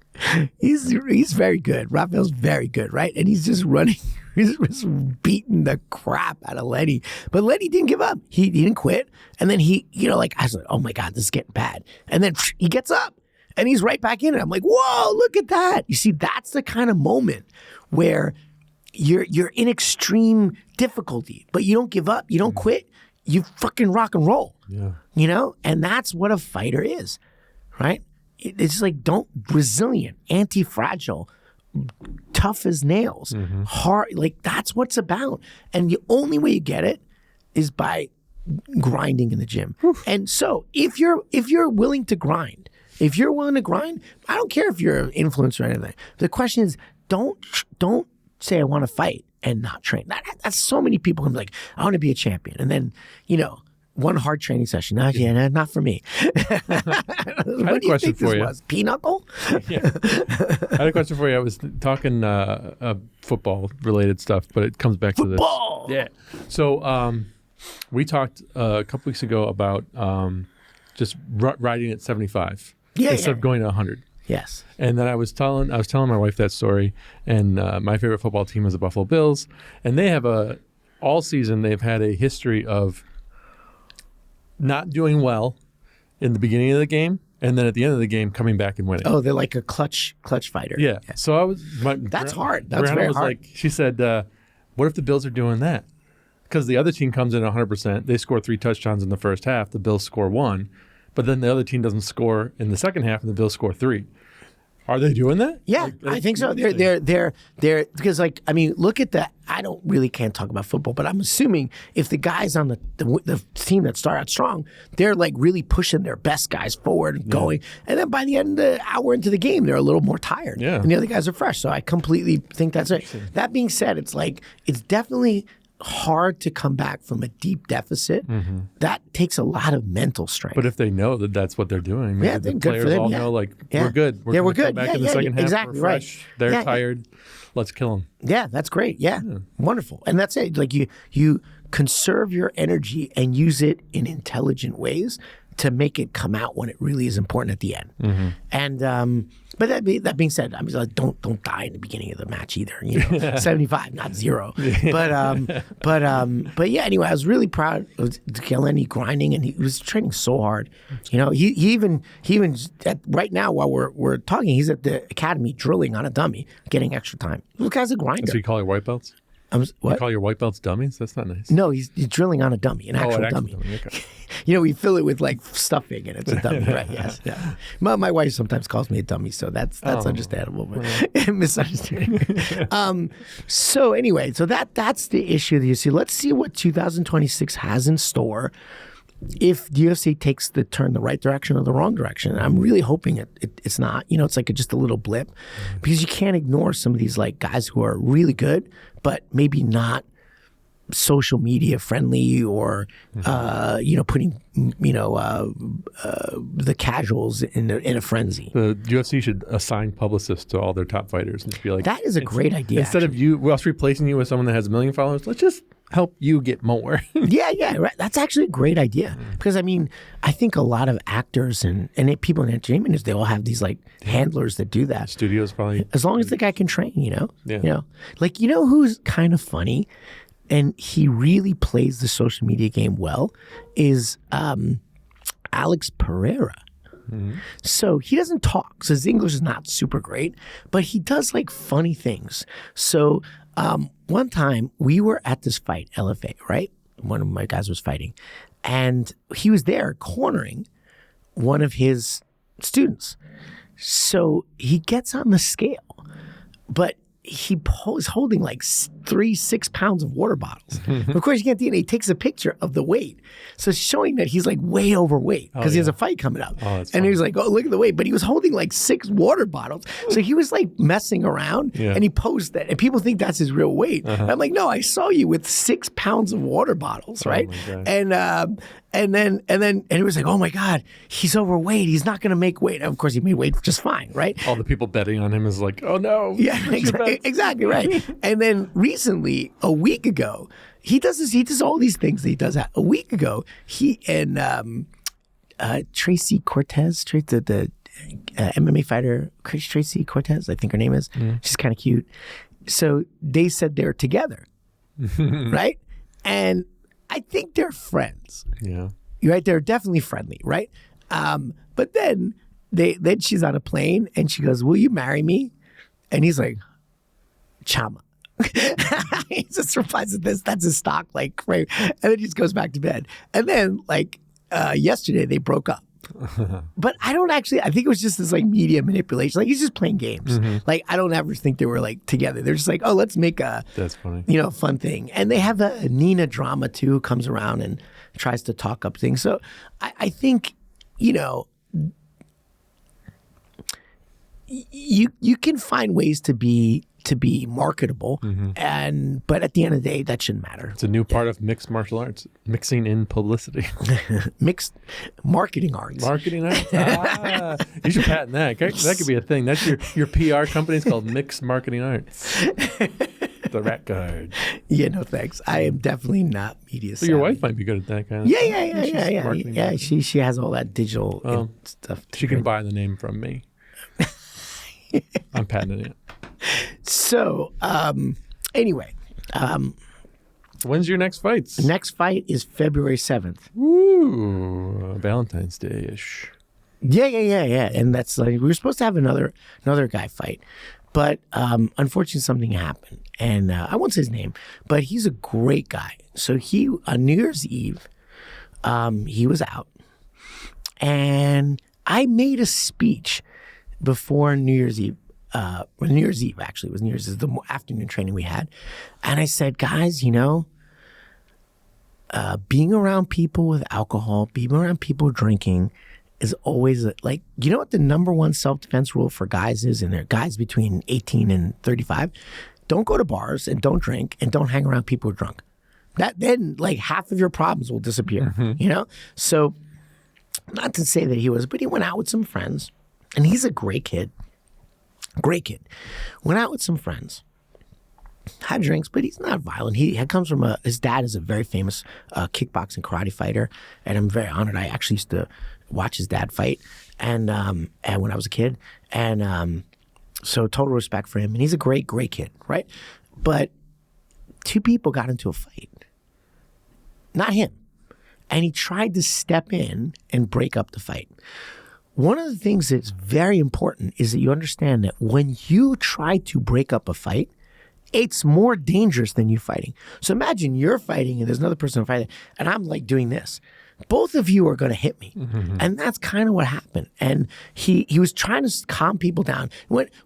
he's very good. Raphael's very good, right? And he's just running, he's just beating the crap out of Lenny. But Lenny didn't give up. He didn't quit. And then he, like, I was like, oh my God, this is getting bad. And then he gets up and he's right back in it. I'm like, whoa, look at that. You see, that's the kind of moment where you're in extreme difficulty, but you don't give up, you don't quit, you fucking rock and roll. Yeah. And that's what a fighter is, right? It's like, resilient, anti-fragile, tough as nails, hard, like, that's what's about. And the only way you get it is by grinding in the gym. And so if you're willing to grind, I don't care if you're an influencer or anything. The question is, don't say I want to fight and not train. That's so many people can be like, I want to be a champion. And then, one hard training session. Not for me. I had a question for you. Pinochle? Yeah. I had a question for you. I was talking football related stuff, but it comes back to this. Football! Yeah. So we talked a couple weeks ago about just riding at 75 instead of going to 100. Yes. And then I was telling my wife that story, and my favorite football team is the Buffalo Bills, and they have all season they've had a history of not doing well in the beginning of the game, and then at the end of the game coming back and winning. Oh, they're like a clutch fighter. Yeah. So that's hard. That's Brianna very was hard. Like, she said, what if the Bills are doing that? Because the other team comes in 100%. They score 3 touchdowns in the first half. The Bills score 1. But then the other team doesn't score in the second half, and the Bills score 3. Are they doing that? Yeah, I think so. They're because, like, I mean, look at that. I can't talk about football, but I'm assuming if the guys on the team that start out strong, they're like really pushing their best guys forward and going, and then by the end of the hour into the game, they're a little more tired. Yeah. And the other guys are fresh. So I completely think that's it. That being said, it's definitely hard to come back from a deep deficit. That takes a lot of mental strength. But if they know that that's what they're doing, maybe the players all know, like, we're good. We're good. Come back in the second half. Exactly, we're fresh. Right. They're tired. Let's kill them. Yeah, that's great. Yeah. Wonderful. And that's it. Like, you conserve your energy and use it in intelligent ways to make it come out when it really is important at the end. And but that being said, I mean, like, don't die in the beginning of the match either. 75, not 0. But yeah. Anyway, I was really proud of Lenny grinding, and he was training so hard. He even right now while we're talking, he's at the academy drilling on a dummy, getting extra time. The guy's a grinder. So you call your white belts? What? You call your white belts dummies? That's not nice. No, he's drilling on a dummy, an actual dummy. Okay. We fill it with like stuffing, and it's a dummy, right? Yes. Yeah. My wife sometimes calls me a dummy, so that's understandable, but misunderstanding. So anyway, so that's the issue that you see. Let's see what 2026 has in store. If the UFC takes the turn the right direction or the wrong direction. I'm really hoping it's not. It's like just a little blip, because you can't ignore some of these like guys who are really good, but maybe not social media friendly, or putting the casuals in a frenzy. The UFC should assign publicists to all their top fighters and just be like, that is a great idea. Instead of us replacing you with someone that has 1 million followers, let's just help you get more. Yeah, right. That's actually a great idea, because I mean, I think a lot of actors and people in entertainment is they all have these like handlers that do that. Studios probably, as long as the guy can train, Yeah. Like, who's kind of funny, and he really plays the social media game well, is Alex Pereira. So he doesn't talk, so his English is not super great, but he does like funny things. So one time we were at this fight, LFA, right? One of my guys was fighting, and he was there cornering one of his students. So he gets on the scale, but he was holding like 6 pounds of water bottles. Of course, you can't see it. He takes a picture of the weight. So it's showing that he's like way overweight because he has a fight coming up. And he was like, oh, look at the weight. But he was holding like 6 water bottles. So he was like messing around and he posed that. And people think that's his real weight. I'm like, no, I saw you with 6 pounds of water bottles, right? And then he was like, oh my God, he's overweight. He's not going to make weight. And of course, he made weight just fine, right? All the people betting on him is like, oh no. Yeah, exactly right. And then recently, a week ago, he does all these things that he does. A week ago, he and Tracy Cortez, the MMA fighter, Tracy Cortez, I think her name is. She's kind of cute. So they said they're together, right? And I think they're friends. Yeah. Right? They're definitely friendly, right? But then she's on a plane and she goes, will you marry me? And he's like, Chama. He just replies with this. That's his stock, like, right? And then he just goes back to bed. And then, like, yesterday they broke up. But I think it was just this like media manipulation. Like he's just playing games. Like I don't ever think they were like together. They're just like, oh, let's make that's funny, fun thing. And they have a Nina drama too, who comes around and tries to talk up things. So I think, you can find ways to be marketable, but at the end of the day, that shouldn't matter. It's a new part of mixed martial arts, mixing in publicity. Mixed marketing arts. Marketing arts. You should patent that. That could be a thing. That's your PR company. It's called Mixed Marketing Arts. The rat card. Yeah, no thanks. I am definitely not media savvy. So your wife might be good at that kind of thing. Yeah. She has all that digital stuff. She can buy the name from me. I'm patenting it. So, anyway. When's your next fights? Next fight is February 7th. Woo! Valentine's Day-ish. Yeah. And that's like, we were supposed to have another guy fight. But unfortunately, something happened. And I won't say his name, but he's a great guy. So on New Year's Eve, he was out. And I made a speech before New Year's Eve. New Year's Eve, actually. It was New Year's Eve, the afternoon training we had. And I said, guys, being around people with alcohol, being around people drinking is always like, you know what the number one self-defense rule for guys is? And they're guys between 18 and 35. Don't go to bars and don't drink and don't hang around people who are drunk. Then like half of your problems will disappear, So not to say that he was, but he went out with some friends and he's a great kid. Great kid. Went out with some friends. Had drinks, but he's not violent. He comes from his dad is a very famous kickboxing karate fighter, and I'm very honored. I actually used to watch his dad fight, and when I was a kid, and so total respect for him. And he's a great kid, right? But 2 people got into a fight, not him, and he tried to step in and break up the fight. One of the things that's very important is that you understand that when you try to break up a fight, it's more dangerous than you fighting. So imagine you're fighting and there's another person fighting, and I'm like doing this. Both of you are going to hit me. And that's kind of what happened. And he was trying to calm people down.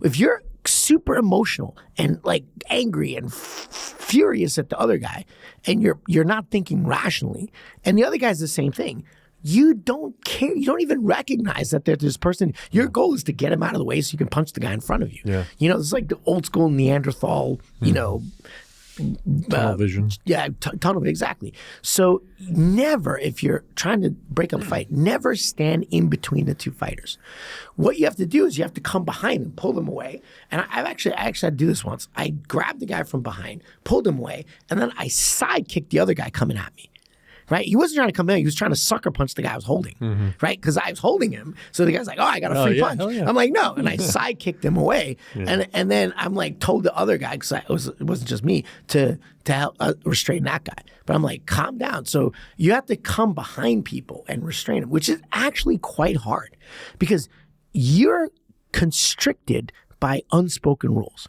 If you're super emotional and like angry and furious at the other guy, and you're not thinking rationally, and the other guy's the same thing, you don't care. You don't even recognize that there's this person. Your goal is to get him out of the way so you can punch the guy in front of you. Yeah. It's like the old school Neanderthal, tunnel vision. Yeah, tunnel vision, exactly. So never, if you're trying to break up a fight, never stand in between the 2 fighters. What you have to do is you have to come behind them, pull them away. And I actually had to do this once. I grabbed the guy from behind, pulled him away, and then I side kicked the other guy coming at me. Right? He wasn't trying to come in. He was trying to sucker punch the guy I was holding. Right? Because I was holding him. So the guy's like, oh, I got a free punch. Yeah. I'm like, no. And I side kicked him away. And then I'm like, told the other guy, because it wasn't just me, to help restrain that guy. But I'm like, calm down. So you have to come behind people and restrain them, which is actually quite hard because you're constricted by unspoken rules.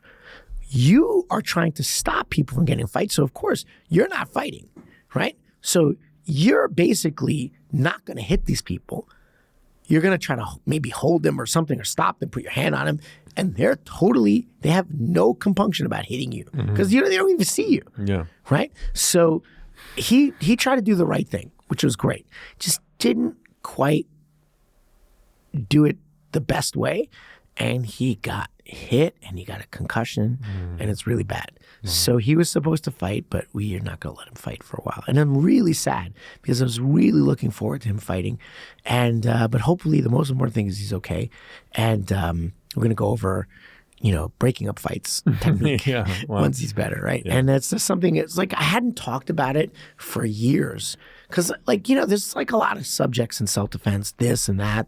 You are trying to stop people from getting in fights. So of course, you're not fighting. Right? So you're basically not going to hit these people. you're going to try to maybe hold them or something or stop them, put your hand on them. And they have no compunction about hitting you because they don't even see you. Yeah. Right. So he tried to do the right thing, which was great. Just didn't quite do it the best way. And he got hit and he got a concussion and it's really bad. So he was supposed to fight, but we are not going to let him fight for a while. And I'm really sad because I was really looking forward to him fighting. And but hopefully the most important thing is he's okay. And we're going to go over, breaking up fights technique once he's better, right? Yeah. And that's just something, it's like I hadn't talked about it for years. Because, there's like a lot of subjects in self-defense, this and that.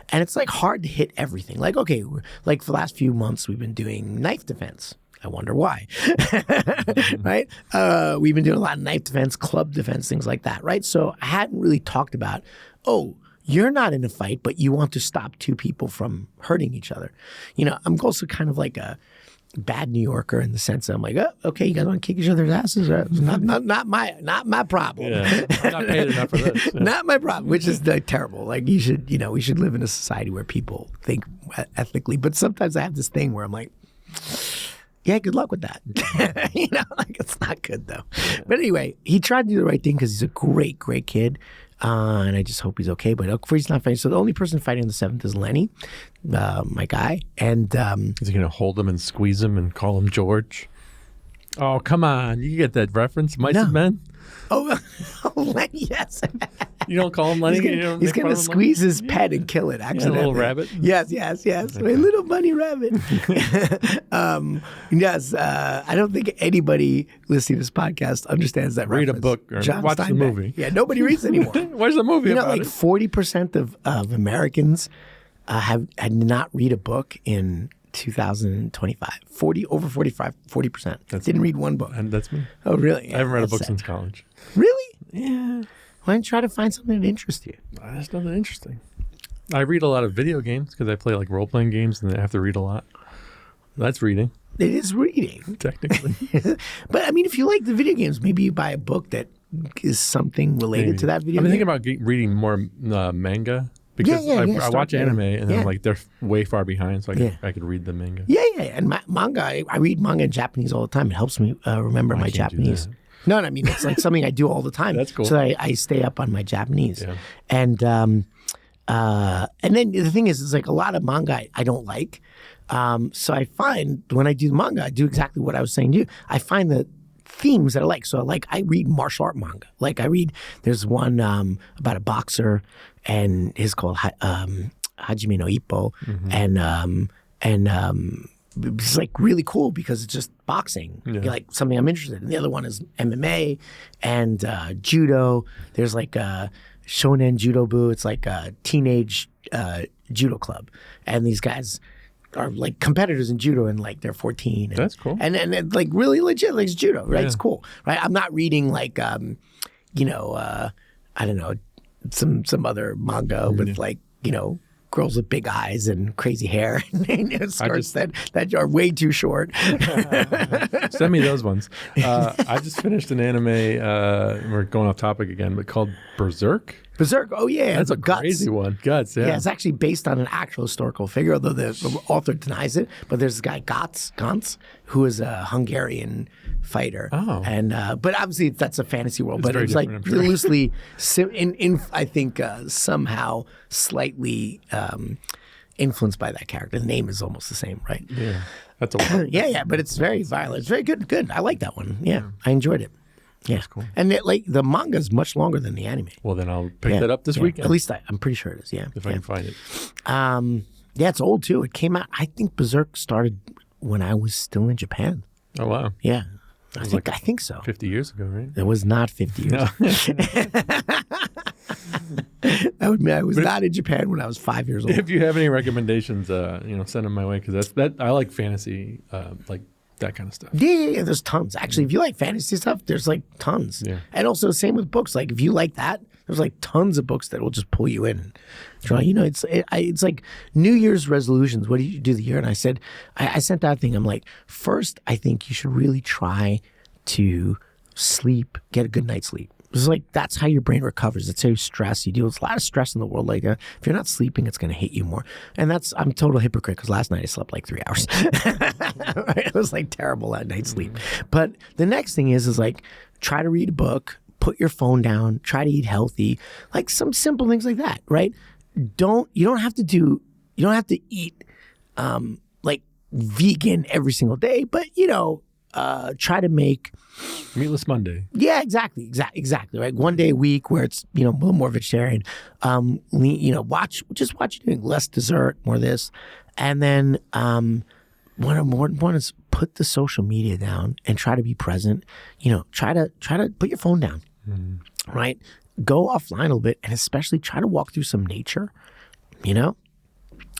And it's like hard to hit everything. Like, okay, like for the last few months, we've been doing knife defense. I wonder why, right? We've been doing a lot of knife defense, club defense, things like that, right? So I hadn't really talked about, you're not in a fight, but you want to stop two people from hurting each other. I'm also kind of like a bad New Yorker in the sense that I'm like, oh, okay, you guys want to kick each other's asses? Not my problem. Yeah, I'm not paid enough for this. Yeah. Not my problem, which is terrible. Like we should live in a society where people think ethically. But sometimes I have this thing where I'm like, yeah, good luck with that. It's not good though. But anyway, he tried to do the right thing because he's a great, great kid. And I just hope he's okay. But he's not fighting. So the only person fighting on the 7th is Lenny, my guy. And is he going to hold him and squeeze him and call him George? Oh, come on. You get that reference? Mice and Men? Oh, Lenny, yes. You don't call him Lenny? He's going to squeeze his pet and kill it accidentally. A little rabbit? Yes. Okay. My little bunny rabbit. Yes. I don't think anybody listening to this podcast understands that Read reference. A book or John watch Steinbeck. the movie. Yeah, nobody reads anymore. Where's the movie about 40% of Americans had not read a book in 2025. 40% didn't read one book. And that's me. Oh, really? Yeah, I haven't read a book since college. Really? Yeah. Why don't you try to find something that interests you? That's nothing interesting. I read a lot of video games because I play like role-playing games and I have to read a lot. That's reading. It is reading. Technically. But I mean, if you like the video games, maybe you buy a book that is something related to that video I'm game. thinking about reading more manga. Because I watch anime and I'm like, they're way far behind, so I could read the manga. Yeah. And manga, I read manga in Japanese all the time. It helps me remember my Japanese. No, I mean, it's like something I do all the time. That's cool. So I stay up on my Japanese. Yeah. And then the thing is, it's like a lot of manga I don't like. So I find when I do manga, I do exactly what I was saying to you. I find the themes that I like. So I read martial art manga. There's one about a boxer, and it's called Hajime no Ippo, and it's like really cool because it's just boxing, like something I'm interested in. The other one is MMA and judo. There's like a Shonen Judo Bu. It's like a teenage judo club, and these guys are like competitors in judo, and like they're 14. And, that's cool. And like really legit, like it's judo, right? Yeah. It's cool, right? I'm not reading like I don't know, some other manga with like girls with big eyes and crazy hair and skirts that are way too short. Send me those ones. I just finished an anime. We're going off topic again, but called Berserk. Berserk, oh yeah. That's a crazy one. Guts, yeah. Yeah, it's actually based on an actual historical figure, although the author denies it. But there's this guy, Gantz, who is a Hungarian fighter. Oh. And but obviously that's a fantasy world. But it's like sure. loosely, I think somehow slightly influenced by that character. The name is almost the same, right? Yeah. That's a one. Yeah, but it's very violent. It's very good. I like that one. Yeah. I enjoyed it. Yeah, that's cool. And the manga is much longer than the anime. Well, then I'll pick that up this weekend. At least I'm pretty sure it is. Yeah, if I can find it. Yeah, it's old too. It came out. I think Berserk started when I was still in Japan. Oh wow. Yeah, I think so. 50 years ago, right? It was not 50 years. No. That would mean I was not in Japan when I was 5 years old. If you have any recommendations, send them my way because I like fantasy, like. That kind of stuff. Yeah, there's tons. Actually, if you like fantasy stuff, there's like tons. Yeah. And also same with books. Like if you like that, there's like tons of books that will just pull you in. It's like New Year's resolutions. What do you do the year? And I said, I sent that thing. I'm like, first, I think you should really try to sleep, get a good night's sleep. It's like that's how your brain recovers. That's how you stress. You deal with a lot of stress in the world. Like if you're not sleeping, it's going to hit you more. And I'm a total hypocrite because last night I slept like 3 hours. It was like terrible at night's sleep. But the next thing is like try to read a book, put your phone down, try to eat healthy, like some simple things like that, right? You don't have to eat like vegan every single day, but try to make Meatless Monday. Yeah, exactly, right. One day a week where it's a little more vegetarian. Watch doing less dessert, more this, and then one is put the social media down and try to be present. Try to put your phone down, right? Go offline a little bit, and especially try to walk through some nature.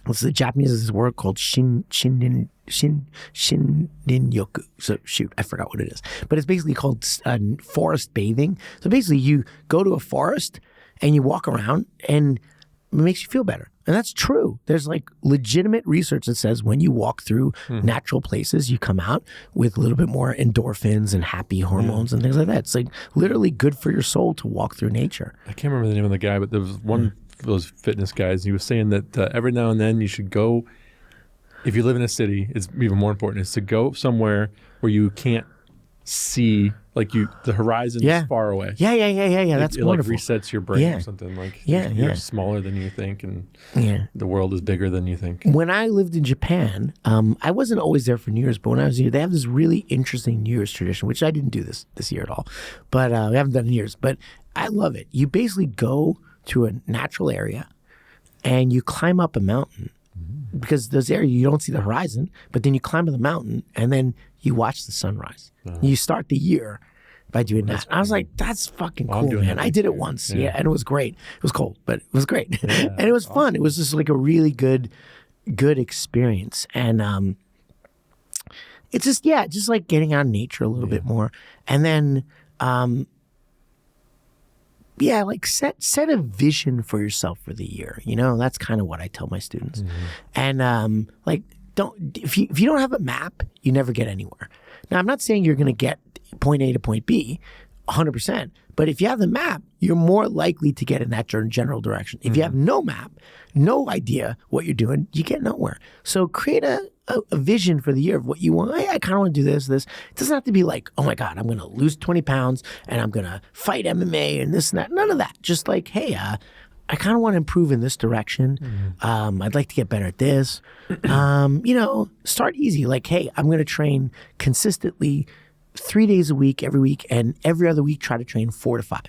What's the Japanese is this word called shindin yoku. So shoot, I forgot what it is. But it's basically called forest bathing. So basically you go to a forest and you walk around and it makes you feel better. And that's true. There's like legitimate research that says when you walk through natural places, you come out with a little bit more endorphins and happy hormones and things like that. It's like literally good for your soul to walk through nature. I can't remember the name of the guy, but there was one of those fitness guys. He was saying that every now and then you should go, if you live in a city, it's even more important, is to go somewhere where you can't see, like the horizon is far away. Yeah. That's wonderful. Like resets your brain or something. Like you're smaller than you think, and the world is bigger than you think. When I lived in Japan, I wasn't always there for New Year's, but when I was here, they have this really interesting New Year's tradition, which I didn't do this year at all. But we haven't done it in years. But I love it. You basically go to a natural area and you climb up a mountain. Because those areas you don't see the horizon, but then you climb to the mountain and then you watch the sunrise. You start the year by doing that. I was like, that's fucking cool, man. I did it once, and it was great. It was cold, but it was great, and it was fun. It was just like a really good experience, and it's just like getting out in nature a little bit more, and then like set a vision for yourself for the year. That's kind of what I tell my students. And if you don't have a map, you never get anywhere. Now, I'm not saying you're going to get point A to point B 100%, but if you have the map, you're more likely to get in that general direction. If you have no map, no idea what you're doing, you get nowhere. So create a vision for the year of what you want. I kind of want to do this. It doesn't have to be like, oh my God, I'm going to lose 20 pounds and I'm going to fight MMA and this and that. None of that. Just like, hey, I kind of want to improve in this direction. I'd like to get better at this. Start easy. Like, hey, I'm going to train consistently 3 days a week, every week, and every other week try to train 4 to 5.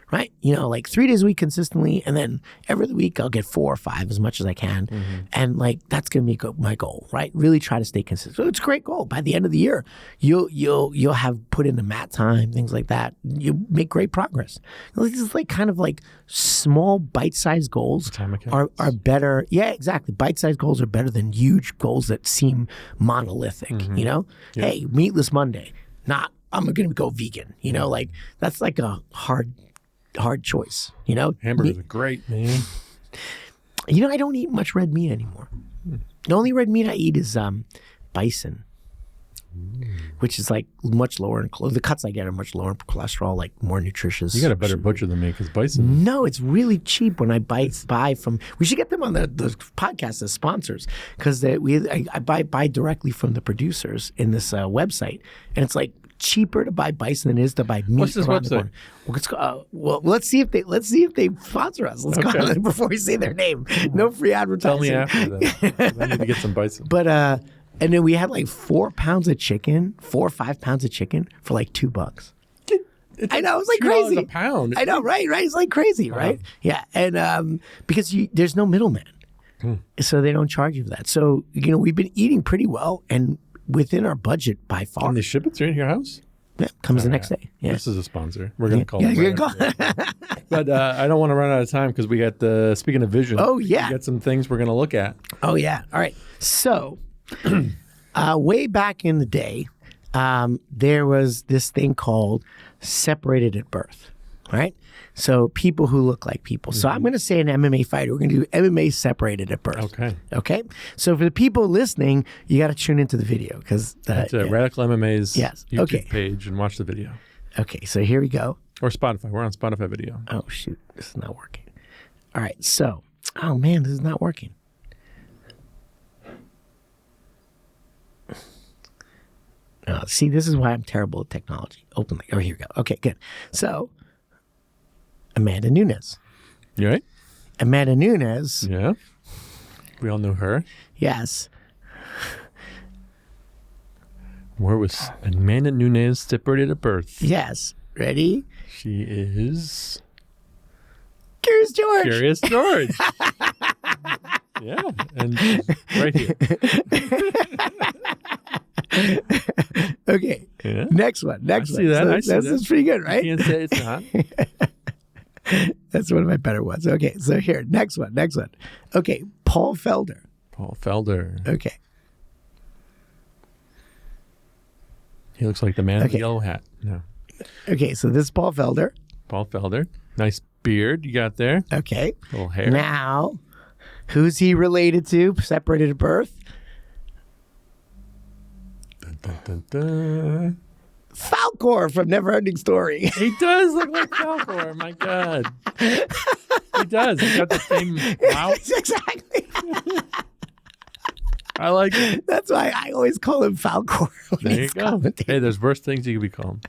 Right? Like 3 days a week consistently, and then every other week I'll get 4 or 5 as much as I can. And like, that's going to be my goal, right? Really try to stay consistent. So it's a great goal. By the end of the year, you'll have put in the mat time, things like that. You make great progress. This is like kind of like small bite-sized goals are better. Yeah, exactly. Bite-sized goals are better than huge goals that seem monolithic, Hey, meatless Monday. Not, I'm going to go vegan, like that's like a hard choice, Hamburgers are great, man. I don't eat much red meat anymore. The only red meat I eat is bison, which is like much lower in the cuts I get are much lower in cholesterol, like more nutritious. You got a better butcher than me because bison. No, it's really cheap when I buy from. We should get them on the podcast as sponsors because I buy directly from the producers in this website, and it's like cheaper to buy bison than it is to buy meat. What's this website? Well, let's see if they sponsor us. Let's go on before we say their name. No free advertising. Tell me after that. I need to get some bison. But and then we had like 4 pounds of chicken, 4 or 5 pounds of chicken for like $2. I know, it's like crazy. $2 a pound. I know, right? It's like crazy, right? Yeah, and because there's no middleman, so they don't charge you for that. So we've been eating pretty well and within our budget by far. And they ship it to your house? Yeah, comes the next day. Yeah. This is a sponsor. We're going to call it. But I don't want to run out of time because we got speaking of vision. Oh, yeah. We got some things we're going to look at. Oh, yeah. All right. So way back in the day, there was this thing called separated at birth. All right. So people who look like people. So I'm going to say an MMA fighter. We're going to do MMA separated at birth. Okay. So for the people listening, you got to tune into the video because Radical MMA's YouTube page and watch the video. Okay. So here we go. Or Spotify. We're on Spotify video. Oh, shoot. This is not working. All right. So, oh, man, this is not working. See, this is why I'm terrible at technology. Openly. Oh, here we go. Okay, good. So, Amanda Nunes. You right? Amanda Nunes. Yeah. We all know her. Yes. Where was Amanda Nunes separated at birth? Yes. Ready? She is Curious George. Curious George. Yeah, and she's right here. Okay. Yeah. Next one. Next I one. see that. So I see this that. is pretty good, right? You can't say it's not. That's one of my better ones. Okay. So here, next one. Next one. Okay. Paul Felder. Paul Felder. Okay. He looks like the man in the Okay. yellow hat. No. Okay. So this is Paul Felder. Paul Felder. Nice beard you got there. Okay. Little hair. Now, who's he related to? Separated at birth? Dun, dun, dun, dun. Falcor from Neverending Story. He does look like Falcor. My God. He does. He's got the same mouth. Exactly. I like it. That's why I always call him Falcor. when There you he's go. commentating. Hey, there's worse things you could be called.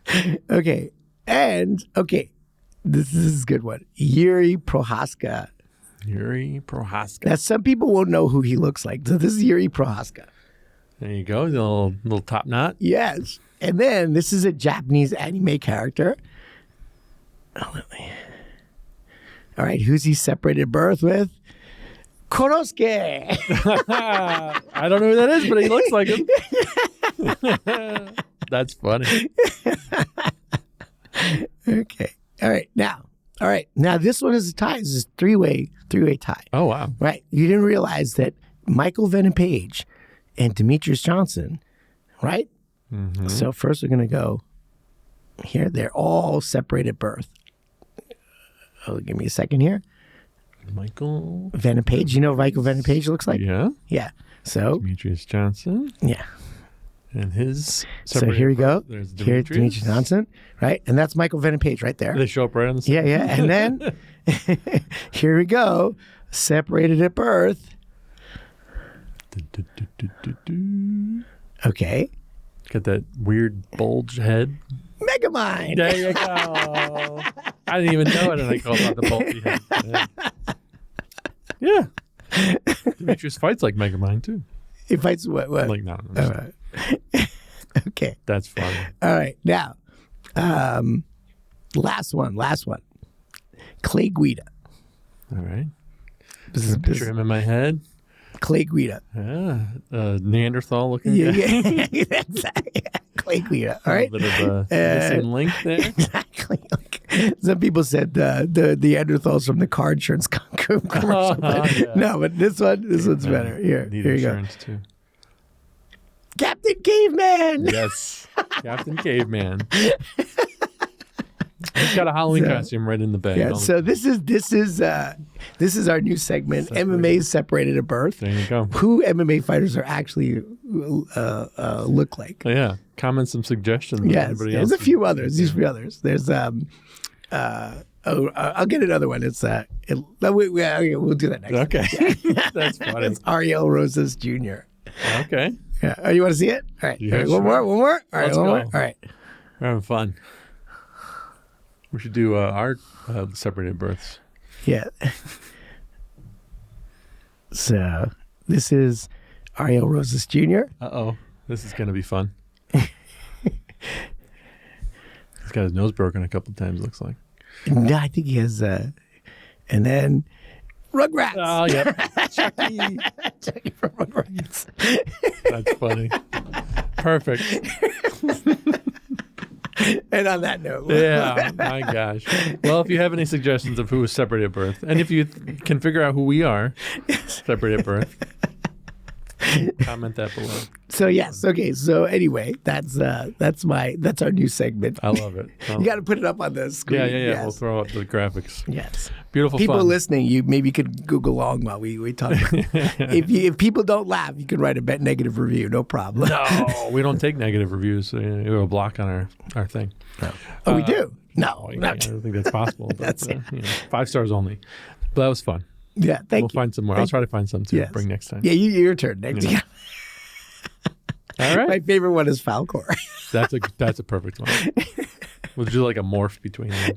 Okay. And, okay. This is a good one. Yuri Prohaska. Yuri Prohaska. Now, some people won't know who he looks like. So this is Yuri Prohaska. There you go. The little top knot. Yes. And then this is a Japanese anime character. Oh, let me- All right. Who's he separated at birth with? Korosuke. I don't know who that is, but he looks like him. That's funny. Okay. All right. Now. All right. Now this one is a tie. This is a three-way tie. Oh, wow. Right. You didn't realize that Michael Venom Page and Demetrius Johnson, right? Mm-hmm. So first we're going to go here. They're all separated at birth. Oh, give me a second here. Michael. Venom Page. You know what Michael Venom Page looks like? Yeah. Yeah. So, Demetrius Johnson. yeah. And his. So here we go. There's Here's Demetrius Johnson, right? And that's Michael Venom Page right there. They show up right on the Yeah, yeah. And then here we go. Separated at birth. Okay. Got that weird bulge head. Megamind. There you go. I didn't even know it, and I called out the bulgy head. Yeah. Demetrius fights like Megamind too. He fights what? Like no. All right. Okay. That's funny. All right. Now, last one. Clay Guida. All right. This is Picture him in my head. Clay Guida. Yeah. Neanderthal looking Yeah, guy. yeah. Exactly. Clay Guida. All right. A bit of a missing link there. Exactly. Like, some people said the Neanderthals from the car insurance commercial. But yeah. no, but this one's better. Here Need you go. insurance too. Captain Caveman. Yes. Captain Caveman. He's got a Halloween costume right in the bag. Yeah. So this is our new segment. MMA separated at birth. There you go. Who MMA fighters are actually look like? Oh, yeah. Comment some suggestions. Yes, Everybody there's else a few others. There's a few others. There's I'll get another one. It's we'll do that next. Okay. That's funny. It's Ariel Rosas Jr. Okay. Yeah. Oh, you want to see it? All right. Yeah, All right, sure. One more. All right. Let's One more. go. All right. We're having fun. We should do our separated births. Yeah. So this is Ariel Rosas Jr. Uh-oh. This is going to be fun. He's got his nose broken a couple times, looks like. No, I think he has. And then Rugrats. Oh, yep. Chucky. Chucky from Rugrats. That's funny. Perfect. And on that note, Yeah, my gosh. Well, if you have any suggestions of who is separated at birth, and if you can figure out who we are separated at birth, Comment that below. So yes, okay. So anyway, that's our new segment. I love it. You got to put it up on the screen. Yeah. Yes. We'll throw up the graphics. Yes. Beautiful People fun. listening, you maybe could Google along while we talk. If people don't laugh, you can write a negative review. No problem. No, we don't take negative reviews. We have a block on our thing. Oh, we do. No, I don't think that's possible. But, That's it. 5 stars only. But that was fun. Yeah, We'll you. find some more. I'll try to find some to bring next time. Yeah, your turn next. Yeah. All right. My favorite one is Falcor That's a perfect one. We'll do like a morph between them.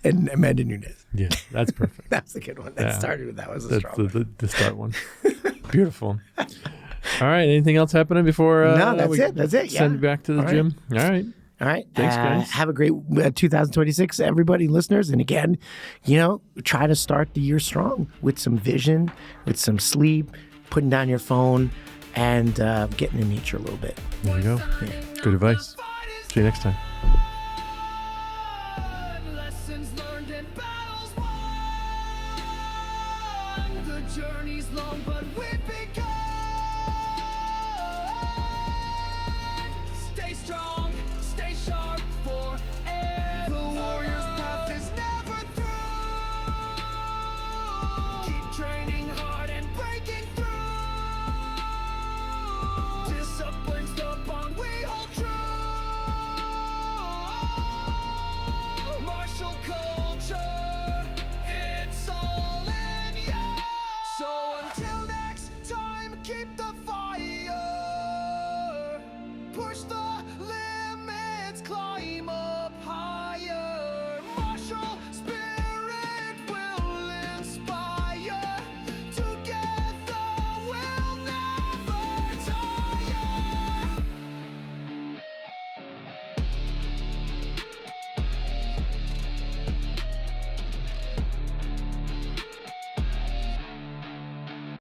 and Amanda Nunes. Yeah, that's perfect. That's a good one. That Yeah. started with that was a That's strong one. the start one. Beautiful. All right. Anything else happening before? No, that's we it. That's it. Send Yeah. it back to the All right. gym. All right. All right. Thanks, guys. Have a great 2026, everybody, listeners. And again, try to start the year strong with some vision, with some sleep, putting down your phone, and getting in nature a little bit. There you go. Good advice. See you next time. Lessons learned in battles won. The journey's long, but we've begun. Stay strong, stay sharp forever. The warrior's path is never through. Keep training hard and breaking through. Discipline's the bond we hold true. Martial culture, it's all in you. So until next time, keep the fire. Push the